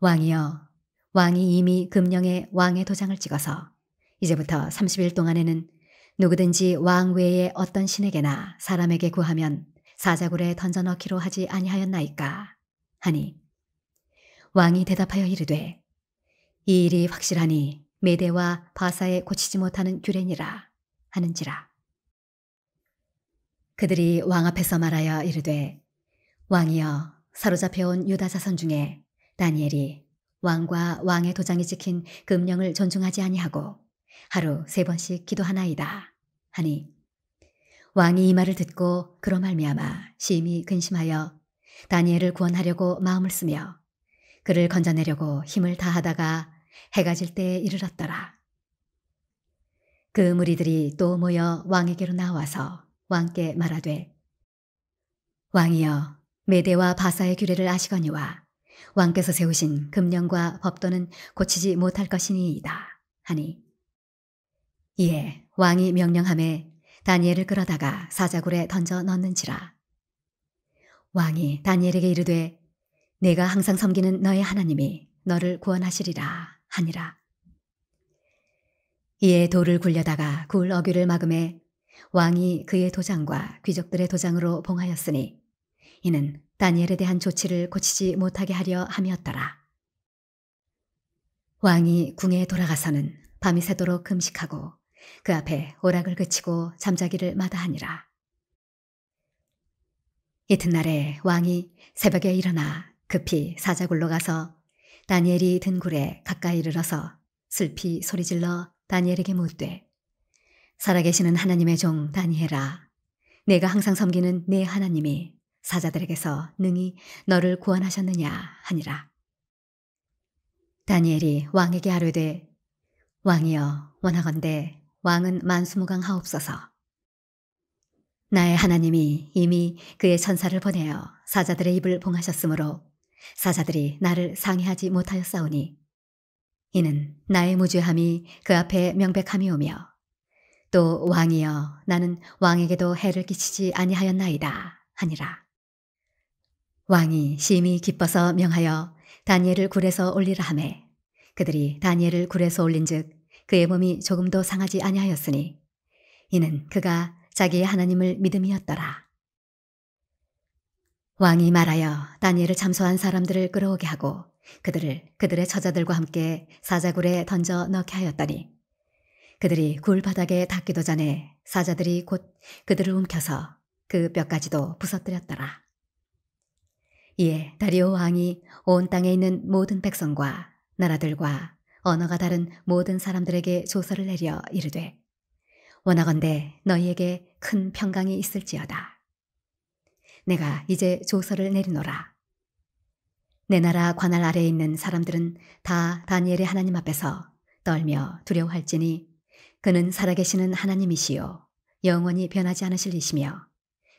왕이여, 왕이 이미 금령에 왕의 도장을 찍어서 이제부터 30일 동안에는 누구든지 왕 외에 어떤 신에게나 사람에게 구하면 사자굴에 던져넣기로 하지 아니하였나이까 하니, 왕이 대답하여 이르되 이 일이 확실하니 메대와 바사에 고치지 못하는 규례니라 하는지라. 그들이 왕 앞에서 말하여 이르되 왕이여, 사로잡혀온 유다 자손 중에 다니엘이 왕과 왕의 도장이 찍힌 금령을 존중하지 아니하고 하루 3번씩 기도하나이다 하니, 왕이 이 말을 듣고 그로 말미암아 심히 근심하여 다니엘을 구원하려고 마음을 쓰며 그를 건져내려고 힘을 다하다가 해가 질 때에 이르렀더라. 그 무리들이 또 모여 왕에게로 나와서 왕께 말하되, 왕이여, 메대와 바사의 규례를 아시거니와 왕께서 세우신 금령과 법도는 고치지 못할 것이니이다 하니, 이에 왕이 명령하매 다니엘을 끌어다가 사자굴에 던져 넣는지라. 왕이 다니엘에게 이르되 내가 항상 섬기는 너의 하나님이 너를 구원하시리라 하니라. 이에 돌을 굴려다가 굴 어귀를 막음에 왕이 그의 도장과 귀족들의 도장으로 봉하였으니 이는 다니엘에 대한 조치를 고치지 못하게 하려 함이었더라. 왕이 궁에 돌아가서는 밤이 새도록 금식하고 그 앞에 오락을 그치고 잠자기를 마다하니라. 이튿날에 왕이 새벽에 일어나 급히 사자굴로 가서 다니엘이 든 굴에 가까이 이르러서 슬피 소리질러 다니엘에게 묻되, 살아계시는 하나님의 종 다니엘아, 내가 항상 섬기는 내 하나님이 사자들에게서 능히 너를 구원하셨느냐 하니라. 다니엘이 왕에게 아뢰되 왕이여 원하건대 왕은 만수무강하옵소서. 나의 하나님이 이미 그의 천사를 보내어 사자들의 입을 봉하셨으므로 사자들이 나를 상해하지 못하였사오니 이는 나의 무죄함이 그 앞에 명백함이오며 또 왕이여 나는 왕에게도 해를 끼치지 아니하였나이다 하니라. 왕이 심히 기뻐서 명하여 다니엘을 굴에서 올리라 하매 그들이 다니엘을 굴에서 올린즉 그의 몸이 조금도 상하지 아니하였으니 이는 그가 자기의 하나님을 믿음이었더라. 왕이 말하여 다니엘을 참소한 사람들을 끌어오게 하고 그들의 처자들과 함께 사자굴에 던져 넣게 하였더니 그들이 굴 바닥에 닿기도 전에 사자들이 곧 그들을 움켜서 그 뼈까지도 부서뜨렸더라. 이에 다리오 왕이 온 땅에 있는 모든 백성과 나라들과 언어가 다른 모든 사람들에게 조서를 내려 이르되 원하건대 너희에게 큰 평강이 있을지어다. 내가 이제 조서를 내리노라. 내 나라 관할 아래에 있는 사람들은 다 다니엘의 하나님 앞에서 떨며 두려워할지니 그는 살아계시는 하나님이시요 영원히 변하지 않으실 이시며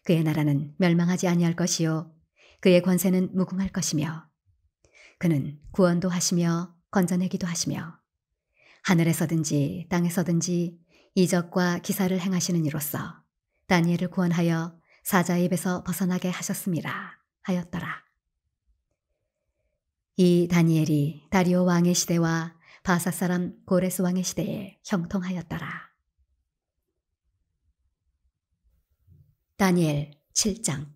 그의 나라는 멸망하지 아니할 것이요 그의 권세는 무궁할 것이며 그는 구원도 하시며 건져내기도 하시며 하늘에서든지 땅에서든지 이적과 기사를 행하시는 이로써 다니엘을 구원하여 사자의 입에서 벗어나게 하셨음이라 하였더라. 이 다니엘이 다리오 왕의 시대와 바사 사람 고레스 왕의 시대에 형통하였더라. 다니엘 7장.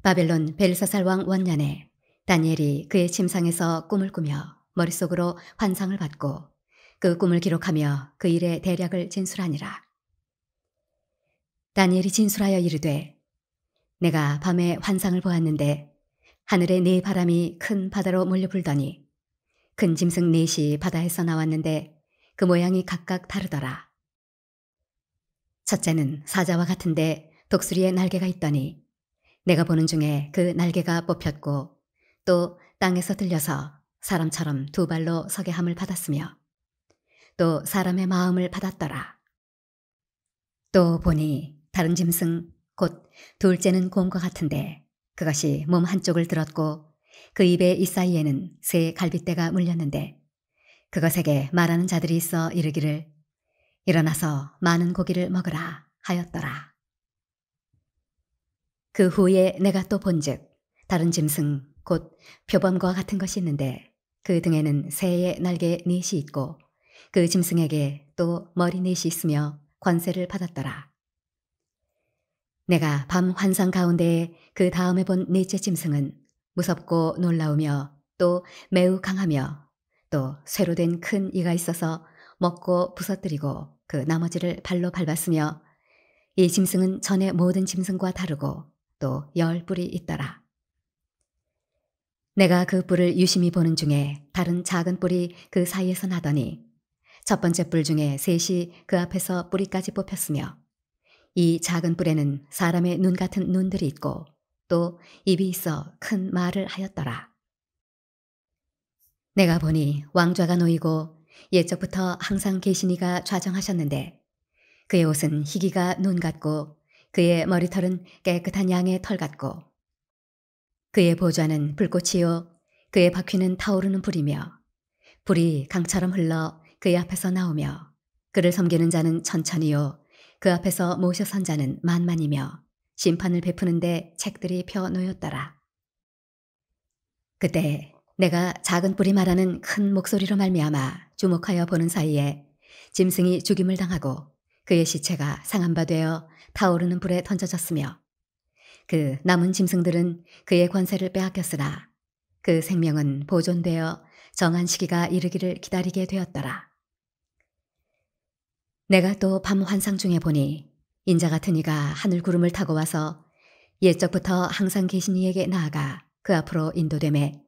바벨론 벨사살 왕 원년에 다니엘이 그의 침상에서 꿈을 꾸며 머릿속으로 환상을 받고 그 꿈을 기록하며 그 일의 대략을 진술하니라. 다니엘이 진술하여 이르되 내가 밤에 환상을 보았는데 하늘에 네 바람이 큰 바다로 몰려 불더니 큰 짐승 넷이 바다에서 나왔는데 그 모양이 각각 다르더라. 첫째는 사자와 같은데 독수리의 날개가 있더니 내가 보는 중에 그 날개가 뽑혔고 또 땅에서 들려서 사람처럼 두 발로 서게 함을 받았으며 또 사람의 마음을 받았더라. 또 보니 다른 짐승 곧 둘째는 곰과 같은데 그것이 몸 한쪽을 들었고 그 입의 이 사이에는 새 갈빗대가 물렸는데 그것에게 말하는 자들이 있어 이르기를 일어나서 많은 고기를 먹으라 하였더라. 그 후에 내가 또 본즉 다른 짐승 곧 표범과 같은 것이 있는데 그 등에는 새의 날개 넷이 있고 그 짐승에게 또 머리 넷이 있으며 권세를 받았더라. 내가 밤 환상 가운데에 그 다음에 본 넷째 짐승은 무섭고 놀라우며 또 매우 강하며 또 쇠로 된 큰 이가 있어서 먹고 부서뜨리고 그 나머지를 발로 밟았으며 이 짐승은 전의 모든 짐승과 다르고 또 10뿔이 있더라. 내가 그 뿔을 유심히 보는 중에 다른 작은 뿔이 그 사이에서 나더니 첫 번째 뿔 중에 셋이 그 앞에서 뿌리까지 뽑혔으며 이 작은 뿔에는 사람의 눈 같은 눈들이 있고 또 입이 있어 큰 말을 하였더라. 내가 보니 왕좌가 놓이고 옛적부터 항상 계시니가 좌정하셨는데 그의 옷은 희기가 눈 같고 그의 머리털은 깨끗한 양의 털 같고 그의 보좌는 불꽃이요 그의 바퀴는 타오르는 불이며 불이 강처럼 흘러 그의 앞에서 나오며 그를 섬기는 자는 천천히요 그 앞에서 모셔 선 자는 만만이며 심판을 베푸는데 책들이 펴 놓였더라. 그때 내가 작은 뿔이 말하는 큰 목소리로 말미암아 주목하여 보는 사이에 짐승이 죽임을 당하고 그의 시체가 상한 바 되어 타오르는 불에 던져졌으며 그 남은 짐승들은 그의 권세를 빼앗겼으나 그 생명은 보존되어 정한 시기가 이르기를 기다리게 되었더라. 내가 또 밤 환상 중에 보니 인자 같은 이가 하늘 구름을 타고 와서 옛적부터 항상 계신 이에게 나아가 그 앞으로 인도되매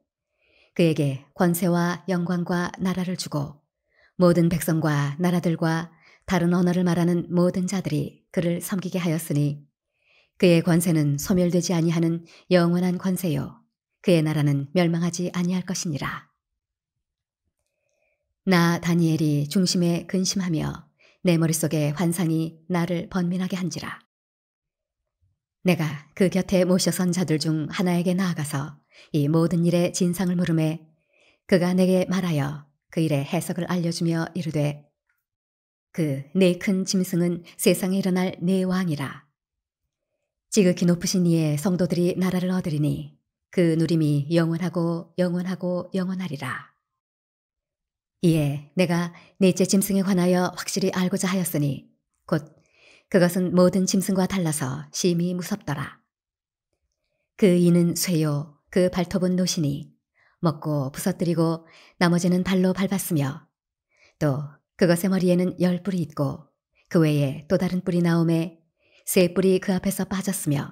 그에게 권세와 영광과 나라를 주고 모든 백성과 나라들과 다른 언어를 말하는 모든 자들이 그를 섬기게 하였으니 그의 권세는 소멸되지 아니하는 영원한 권세요. 그의 나라는 멸망하지 아니할 것이니라. 나 다니엘이 중심에 근심하며 내 머릿속에 환상이 나를 번민하게 한지라. 내가 그 곁에 모셔선 자들 중 하나에게 나아가서 이 모든 일의 진상을 물음에 그가 내게 말하여 그 일의 해석을 알려주며 이르되 그 네 큰 짐승은 세상에 일어날 네 왕이라. 지극히 높으신 이의 성도들이 나라를 얻으리니 그 누림이 영원하고 영원하고 영원하리라. 이에 내가 넷째 짐승에 관하여 확실히 알고자 하였으니 곧 그것은 모든 짐승과 달라서 심히 무섭더라. 그 이는 쇠요 그 발톱은 노시니 먹고 부서뜨리고 나머지는 발로 밟았으며 또 그것의 머리에는 10뿔이 있고 그 외에 또 다른 뿔이 나오매 3뿔이 그 앞에서 빠졌으며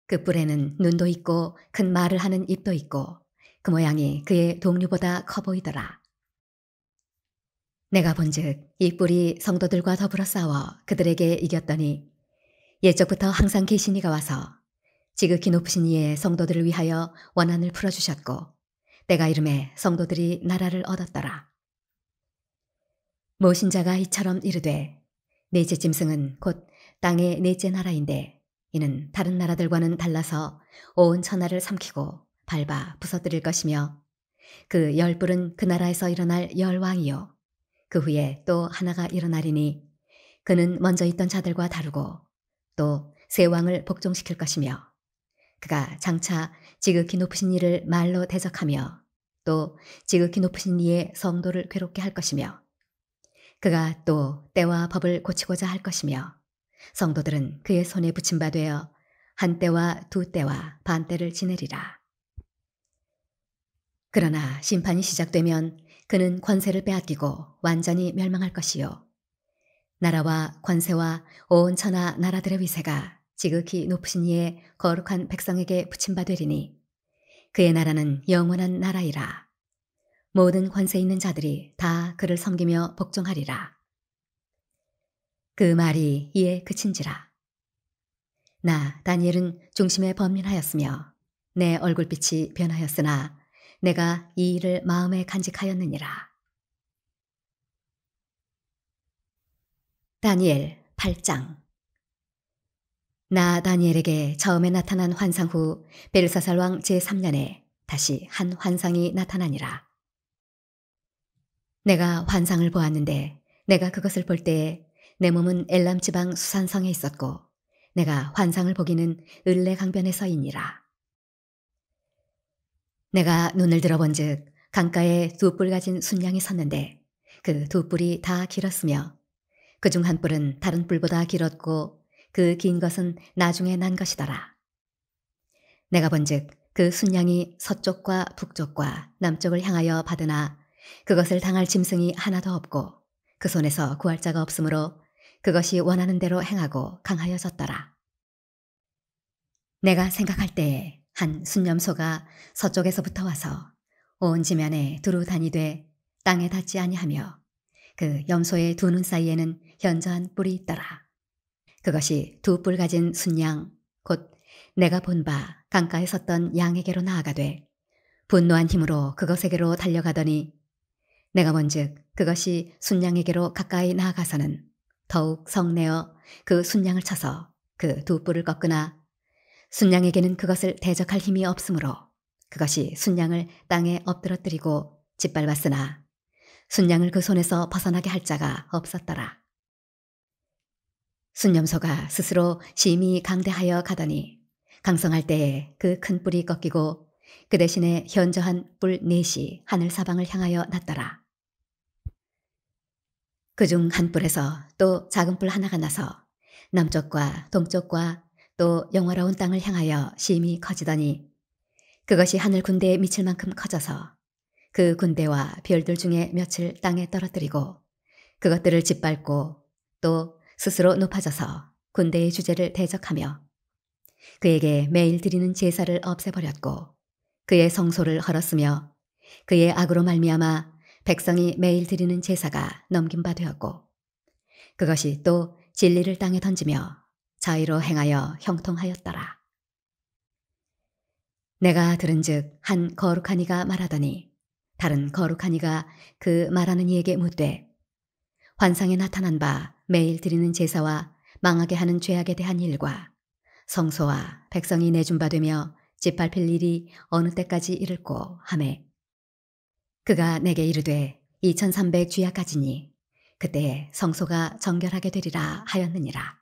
그 뿔에는 눈도 있고 큰 말을 하는 입도 있고 그 모양이 그의 동류보다 커 보이더라. 내가 본즉 이 뿔이 성도들과 더불어 싸워 그들에게 이겼더니 옛적부터 항상 계신 이가 와서 지극히 높으신 이의 성도들을 위하여 원한을 풀어주셨고 때가 이름에 성도들이 나라를 얻었더라. 모신 자가 이처럼 이르되 넷째 짐승은 곧 땅의 넷째 나라인데 이는 다른 나라들과는 달라서 온 천하를 삼키고 밟아 부서뜨릴 것이며 그 10뿔은 그 나라에서 일어날 10왕이요 그 후에 또 하나가 일어나리니 그는 먼저 있던 자들과 다르고 또 세 왕을 복종시킬 것이며 그가 장차 지극히 높으신 이를 말로 대적하며 또 지극히 높으신 이의 성도를 괴롭게 할 것이며 그가 또 때와 법을 고치고자 할 것이며 성도들은 그의 손에 붙임 바 되어 한 때와 두 때와 반 때를 지내리라. 그러나 심판이 시작되면 그는 권세를 빼앗기고 완전히 멸망할 것이요 나라와 권세와 온 천하 나라들의 위세가 지극히 높으신 이의 거룩한 백성에게 붙임 바 되리니 그의 나라는 영원한 나라이라. 모든 권세 있는 자들이 다 그를 섬기며 복종하리라. 그 말이 이에 그친지라. 나 다니엘은 중심에 번민하였으며 내 얼굴빛이 변하였으나 내가 이 일을 마음에 간직하였느니라. 다니엘 8장. 나 다니엘에게 처음에 나타난 환상 후 벨사살 왕 제3년에 다시 한 환상이 나타나니라. 내가 환상을 보았는데 내가 그것을 볼 때에 내 몸은 엘람 지방 수산성에 있었고 내가 환상을 보기는 을레 강변에서이니라. 내가 눈을 들어본즉 강가에 2뿔 가진 순양이 섰는데 그 2뿔이 다 길었으며 그중 한 뿔은 다른 뿔보다 길었고 그 긴 것은 나중에 난 것이더라. 내가 본즉 그 순양이 서쪽과 북쪽과 남쪽을 향하여 받으나 그것을 당할 짐승이 하나도 없고 그 손에서 구할 자가 없으므로 그것이 원하는 대로 행하고 강하여졌더라. 내가 생각할 때에 한 순념소가 서쪽에서부터 와서 온 지면에 두루 다니되 땅에 닿지 아니하며 그 염소의 두 눈 사이에는 현저한 뿔이 있더라. 그것이 2뿔 가진 순양 곧 내가 본 바 강가에 섰던 양에게로 나아가되 분노한 힘으로 그것에게로 달려가더니 내가 본즉 그것이 순양에게로 가까이 나아가서는 더욱 성내어 그 순양을 쳐서 그 2뿔을 꺾으나 순양에게는 그것을 대적할 힘이 없으므로 그것이 순양을 땅에 엎드러뜨리고 짓밟았으나 순양을 그 손에서 벗어나게 할 자가 없었더라. 순념소가 스스로 심히 강대하여 가더니 강성할 때에 그 큰 뿔이 꺾이고 그 대신에 현저한 뿔 넷이 하늘 사방을 향하여 났더라. 그중 한 뿔에서 또 작은 뿔 하나가 나서 남쪽과 동쪽과 또 영화로운 땅을 향하여 심히 커지더니 그것이 하늘 군대에 미칠 만큼 커져서 그 군대와 별들 중에 몇을 땅에 떨어뜨리고 그것들을 짓밟고 또 스스로 높아져서 군대의 주제를 대적하며 그에게 매일 드리는 제사를 없애버렸고 그의 성소를 헐었으며 그의 악으로 말미암아 백성이 매일 드리는 제사가 넘긴 바 되었고 그것이 또 진리를 땅에 던지며 자의로 행하여 형통하였더라. 내가 들은즉 한 거룩한 이가 말하더니 다른 거룩한 이가 그 말하는 이에게 묻되 환상에 나타난 바 매일 드리는 제사와 망하게 하는 죄악에 대한 일과 성소와 백성이 내준 바 되며 짓밟힐 일이 어느 때까지 이를꼬 하매 그가 내게 이르되 2300 주야까지니 그때에 성소가 정결하게 되리라 하였느니라.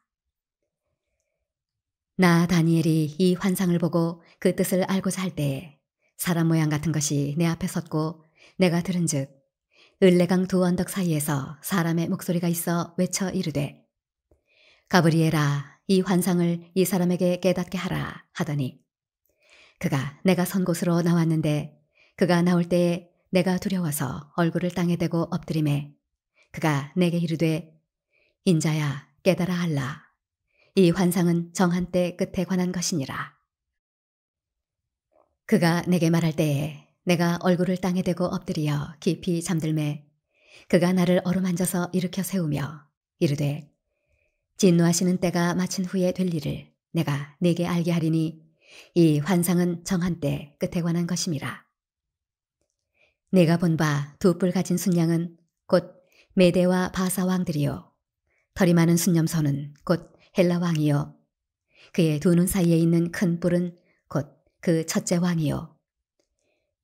나 다니엘이 이 환상을 보고 그 뜻을 알고자 할 때에 사람 모양 같은 것이 내 앞에 섰고 내가 들은즉 을레강 두 언덕 사이에서 사람의 목소리가 있어 외쳐 이르되 가브리엘아 이 환상을 이 사람에게 깨닫게 하라 하더니 그가 내가 선 곳으로 나왔는데 그가 나올 때에 내가 두려워서 얼굴을 땅에 대고 엎드리매 그가 내게 이르되 인자야 깨달아 알라 이 환상은 정한 때 끝에 관한 것이니라. 그가 내게 말할 때에 내가 얼굴을 땅에 대고 엎드리어 깊이 잠들매 그가 나를 어루만져서 일으켜 세우며 이르되 진노하시는 때가 마친 후에 될 일을 내가 네게 알게 하리니 이 환상은 정한 때 끝에 관한 것임이라. 내가 본 바 두 뿔 가진 순양은 곧 메대와 바사 왕들이요 털이 많은 순념소는 곧 헬라 왕이요 그의 두 눈 사이에 있는 큰 뿔은 곧 그 첫째 왕이요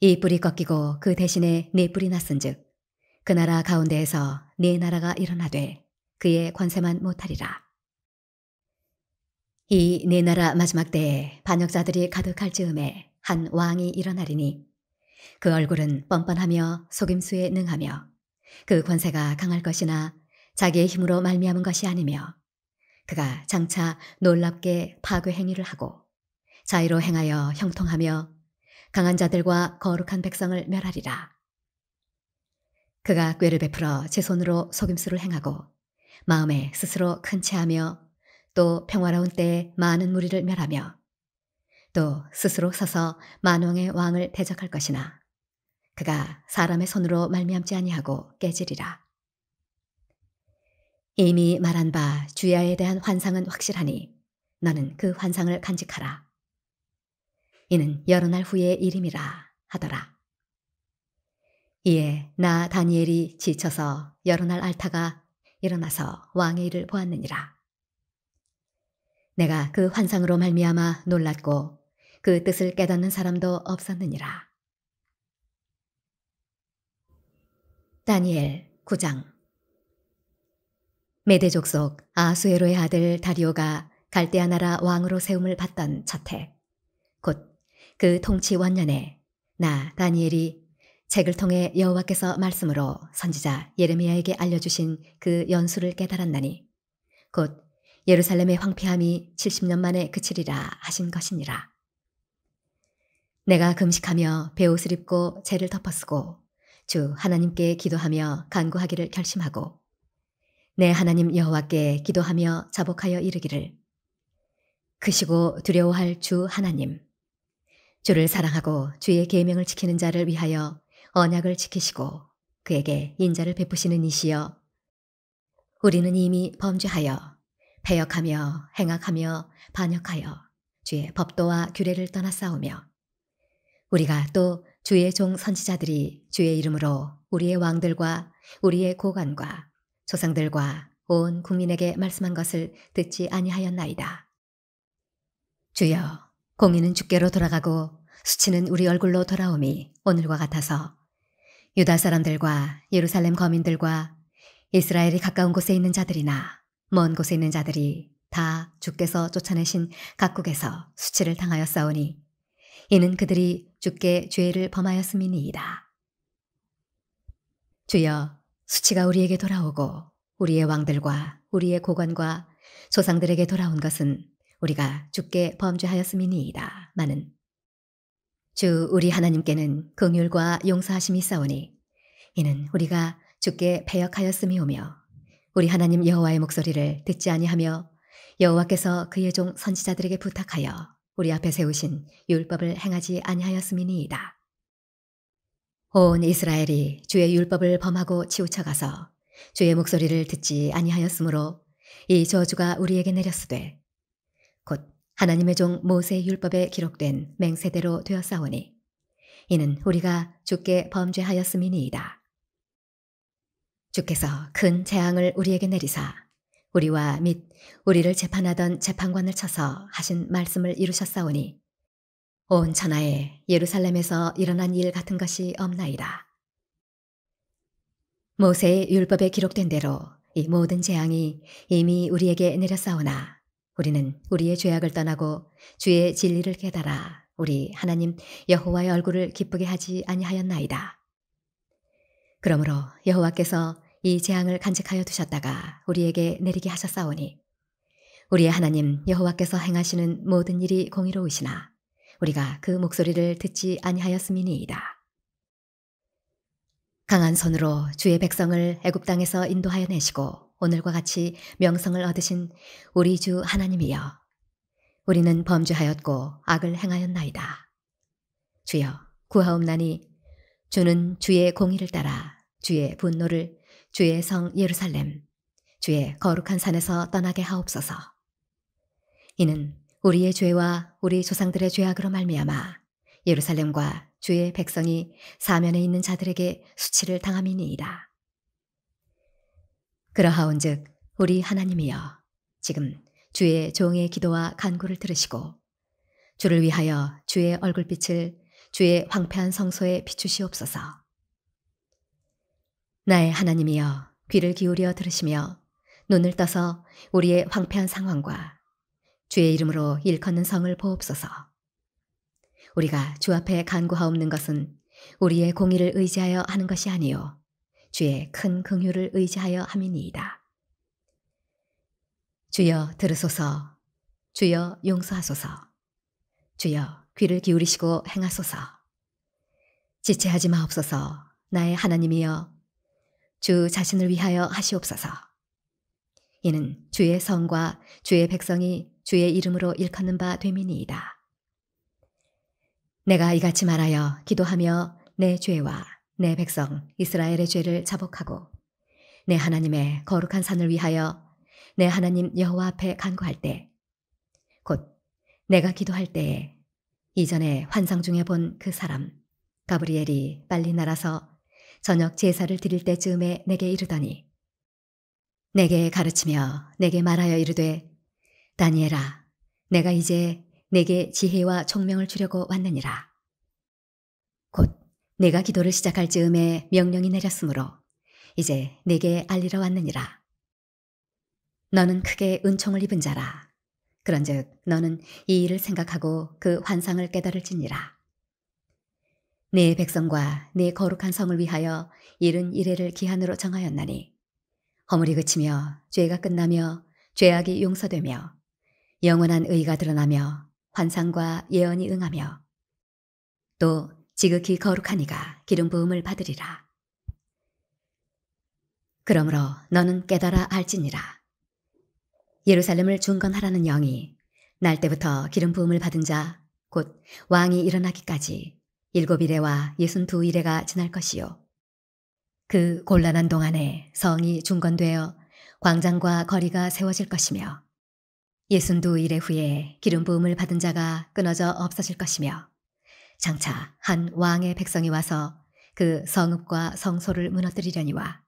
이 뿔이 꺾이고 그 대신에 네 뿔이 났은즉 그 나라 가운데에서 네 나라가 일어나되 그의 권세만 못하리라. 이 네 나라 마지막 때에 반역자들이 가득할 즈음에 한 왕이 일어나리니 그 얼굴은 뻔뻔하며 속임수에 능하며 그 권세가 강할 것이나 자기의 힘으로 말미암은 것이 아니며 그가 장차 놀랍게 파괴 행위를 하고 자의로 행하여 형통하며 강한 자들과 거룩한 백성을 멸하리라. 그가 꾀를 베풀어 제 손으로 속임수를 행하고 마음에 스스로 큰 체하며 또 평화로운 때에 많은 무리를 멸하며 또 스스로 서서 만왕의 왕을 대적할 것이나 그가 사람의 손으로 말미암지 아니하고 깨지리라. 이미 말한 바 주야에 대한 환상은 확실하니 너는 그 환상을 간직하라. 이는 여러 날 후의 일임이라 하더라. 이에 나 다니엘이 지쳐서 여러 날 앓다가 일어나서 왕의 일을 보았느니라. 내가 그 환상으로 말미암아 놀랐고 그 뜻을 깨닫는 사람도 없었느니라. 다니엘 9장. 메대 족속 아수에로의 아들 다리오가 갈대아 나라 왕으로 세움을 받던 첫해 곧 그 통치 원년에 나 다니엘이 책을 통해 여호와께서 말씀으로 선지자 예레미야에게 알려주신 그 연수를 깨달았나니 곧 예루살렘의 황폐함이 70년 만에 그치리라 하신 것이니라. 내가 금식하며 베옷을 입고 재를 덮어쓰고 주 하나님께 기도하며 간구하기를 결심하고 내 하나님 여호와께 기도하며 자복하여 이르기를 크시고 두려워할 주 하나님 주를 사랑하고 주의 계명을 지키는 자를 위하여 언약을 지키시고 그에게 인자를 베푸시는 이시여 우리는 이미 범죄하여 패역하며 행악하며 반역하여 주의 법도와 규례를 떠나싸우며 우리가 또 주의 종 선지자들이 주의 이름으로 우리의 왕들과 우리의 고관과 조상들과 온 국민에게 말씀한 것을 듣지 아니하였나이다. 주여 공의는 주께로 돌아가고 수치는 우리 얼굴로 돌아옴이 오늘과 같아서 유다 사람들과 예루살렘 거민들과 이스라엘이 가까운 곳에 있는 자들이나 먼 곳에 있는 자들이 다 주께서 쫓아내신 각국에서 수치를 당하였사오니 이는 그들이 주께 죄를 범하였음이니이다. 주여 수치가 우리에게 돌아오고 우리의 왕들과 우리의 고관과 조상들에게 돌아온 것은 우리가 주께 범죄하였음이니이다. 마는 주 우리 하나님께는 긍휼과 용서하심이 있사오니 이는 우리가 주께 패역하였음이오며 우리 하나님 여호와의 목소리를 듣지 아니하며 여호와께서 그의 종 선지자들에게 부탁하여 우리 앞에 세우신 율법을 행하지 아니하였음이니이다. 온 이스라엘이 주의 율법을 범하고 치우쳐가서 주의 목소리를 듣지 아니하였으므로 이 저주가 우리에게 내렸으되 곧 하나님의 종 모세의 율법에 기록된 맹세대로 되었사오니 이는 우리가 주께 범죄하였음이니이다. 주께서 큰 재앙을 우리에게 내리사 우리와 및 우리를 재판하던 재판관을 쳐서 하신 말씀을 이루셨사오니 온 천하에 예루살렘에서 일어난 일 같은 것이 없나이다. 모세의 율법에 기록된 대로 이 모든 재앙이 이미 우리에게 내렸사오나 우리는 우리의 죄악을 떠나고 주의 진리를 깨달아 우리 하나님 여호와의 얼굴을 기쁘게 하지 아니하였나이다. 그러므로 여호와께서 이 재앙을 간직하여 두셨다가 우리에게 내리게 하셨사오니 우리의 하나님 여호와께서 행하시는 모든 일이 공의로우시나 우리가 그 목소리를 듣지 아니하였음이니이다. 강한 손으로 주의 백성을 애굽 땅에서 인도하여 내시고 오늘과 같이 명성을 얻으신 우리 주 하나님이여, 우리는 범죄하였고 악을 행하였나이다. 주여 구하옵나니 주는 주의 공의를 따라 주의 분노를 주의 성 예루살렘 주의 거룩한 산에서 떠나게 하옵소서. 이는 우리의 죄와 우리 조상들의 죄악으로 말미암아 예루살렘과 주의 백성이 사면에 있는 자들에게 수치를 당함이니이다. 그러하온즉 우리 하나님이여, 지금 주의 종의 기도와 간구를 들으시고 주를 위하여 주의 얼굴빛을 주의 황폐한 성소에 비추시옵소서. 나의 하나님이여, 귀를 기울여 들으시며 눈을 떠서 우리의 황폐한 상황과 주의 이름으로 일컫는 성을 보옵소서. 우리가 주 앞에 간구하옵는 것은 우리의 공의를 의지하여 하는 것이 아니요 주의 큰 긍휼을 의지하여 함이니이다. 주여 들으소서. 주여 용서하소서. 주여 귀를 기울이시고 행하소서. 지체하지 마옵소서. 나의 하나님이여, 주 자신을 위하여 하시옵소서. 이는 주의 성과 주의 백성이 주의 이름으로 일컫는 바 됨이니이다. 내가 이같이 말하여 기도하며 내 죄와 내 백성 이스라엘의 죄를 자복하고 내 하나님의 거룩한 산을 위하여 내 하나님 여호와 앞에 간구할 때, 곧 내가 기도할 때에 이전에 환상 중에 본 그 사람 가브리엘이 빨리 날아서 저녁 제사를 드릴 때쯤에 내게 이르더니 내게 가르치며 내게 말하여 이르되, 다니엘아, 내가 이제 내게 지혜와 총명을 주려고 왔느니라. 곧 내가 기도를 시작할 즈음에 명령이 내렸으므로 이제 내게 알리러 왔느니라. 너는 크게 은총을 입은 자라. 그런즉 너는 이 일을 생각하고 그 환상을 깨달을지니라. 네 백성과 네 거룩한 성을 위하여 71회를 기한으로 정하였나니 허물이 그치며 죄가 끝나며 죄악이 용서되며 영원한 의가 드러나며 환상과 예언이 응하며 또 지극히 거룩한 이가 기름 부음을 받으리라. 그러므로 너는 깨달아 알지니라. 예루살렘을 중건하라는 영이 날 때부터 기름 부음을 받은 자 곧 왕이 일어나기까지 7일에와 62일에가 지날 것이요, 그 곤란한 동안에 성이 중건되어 광장과 거리가 세워질 것이며 62일의 후에 기름 부음을 받은 자가 끊어져 없어질 것이며 장차 한 왕의 백성이 와서 그 성읍과 성소를 무너뜨리려니와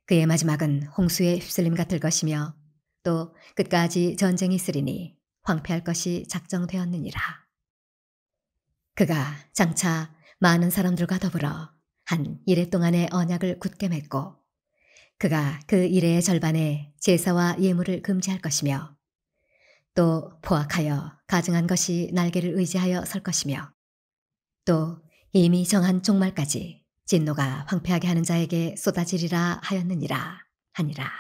그의 마지막은 홍수에 휩쓸림 같을 것이며 또 끝까지 전쟁이 있으리니 황폐할 것이 작정되었느니라. 그가 장차 많은 사람들과 더불어 한 이레 동안의 언약을 굳게 맺고 그가 그 이레의 절반에 제사와 예물을 금지할 것이며 또 포악하여 가증한 것이 날개를 의지하여 설 것이며 또 이미 정한 종말까지 진노가 황폐하게 하는 자에게 쏟아지리라 하였느니라 하니라.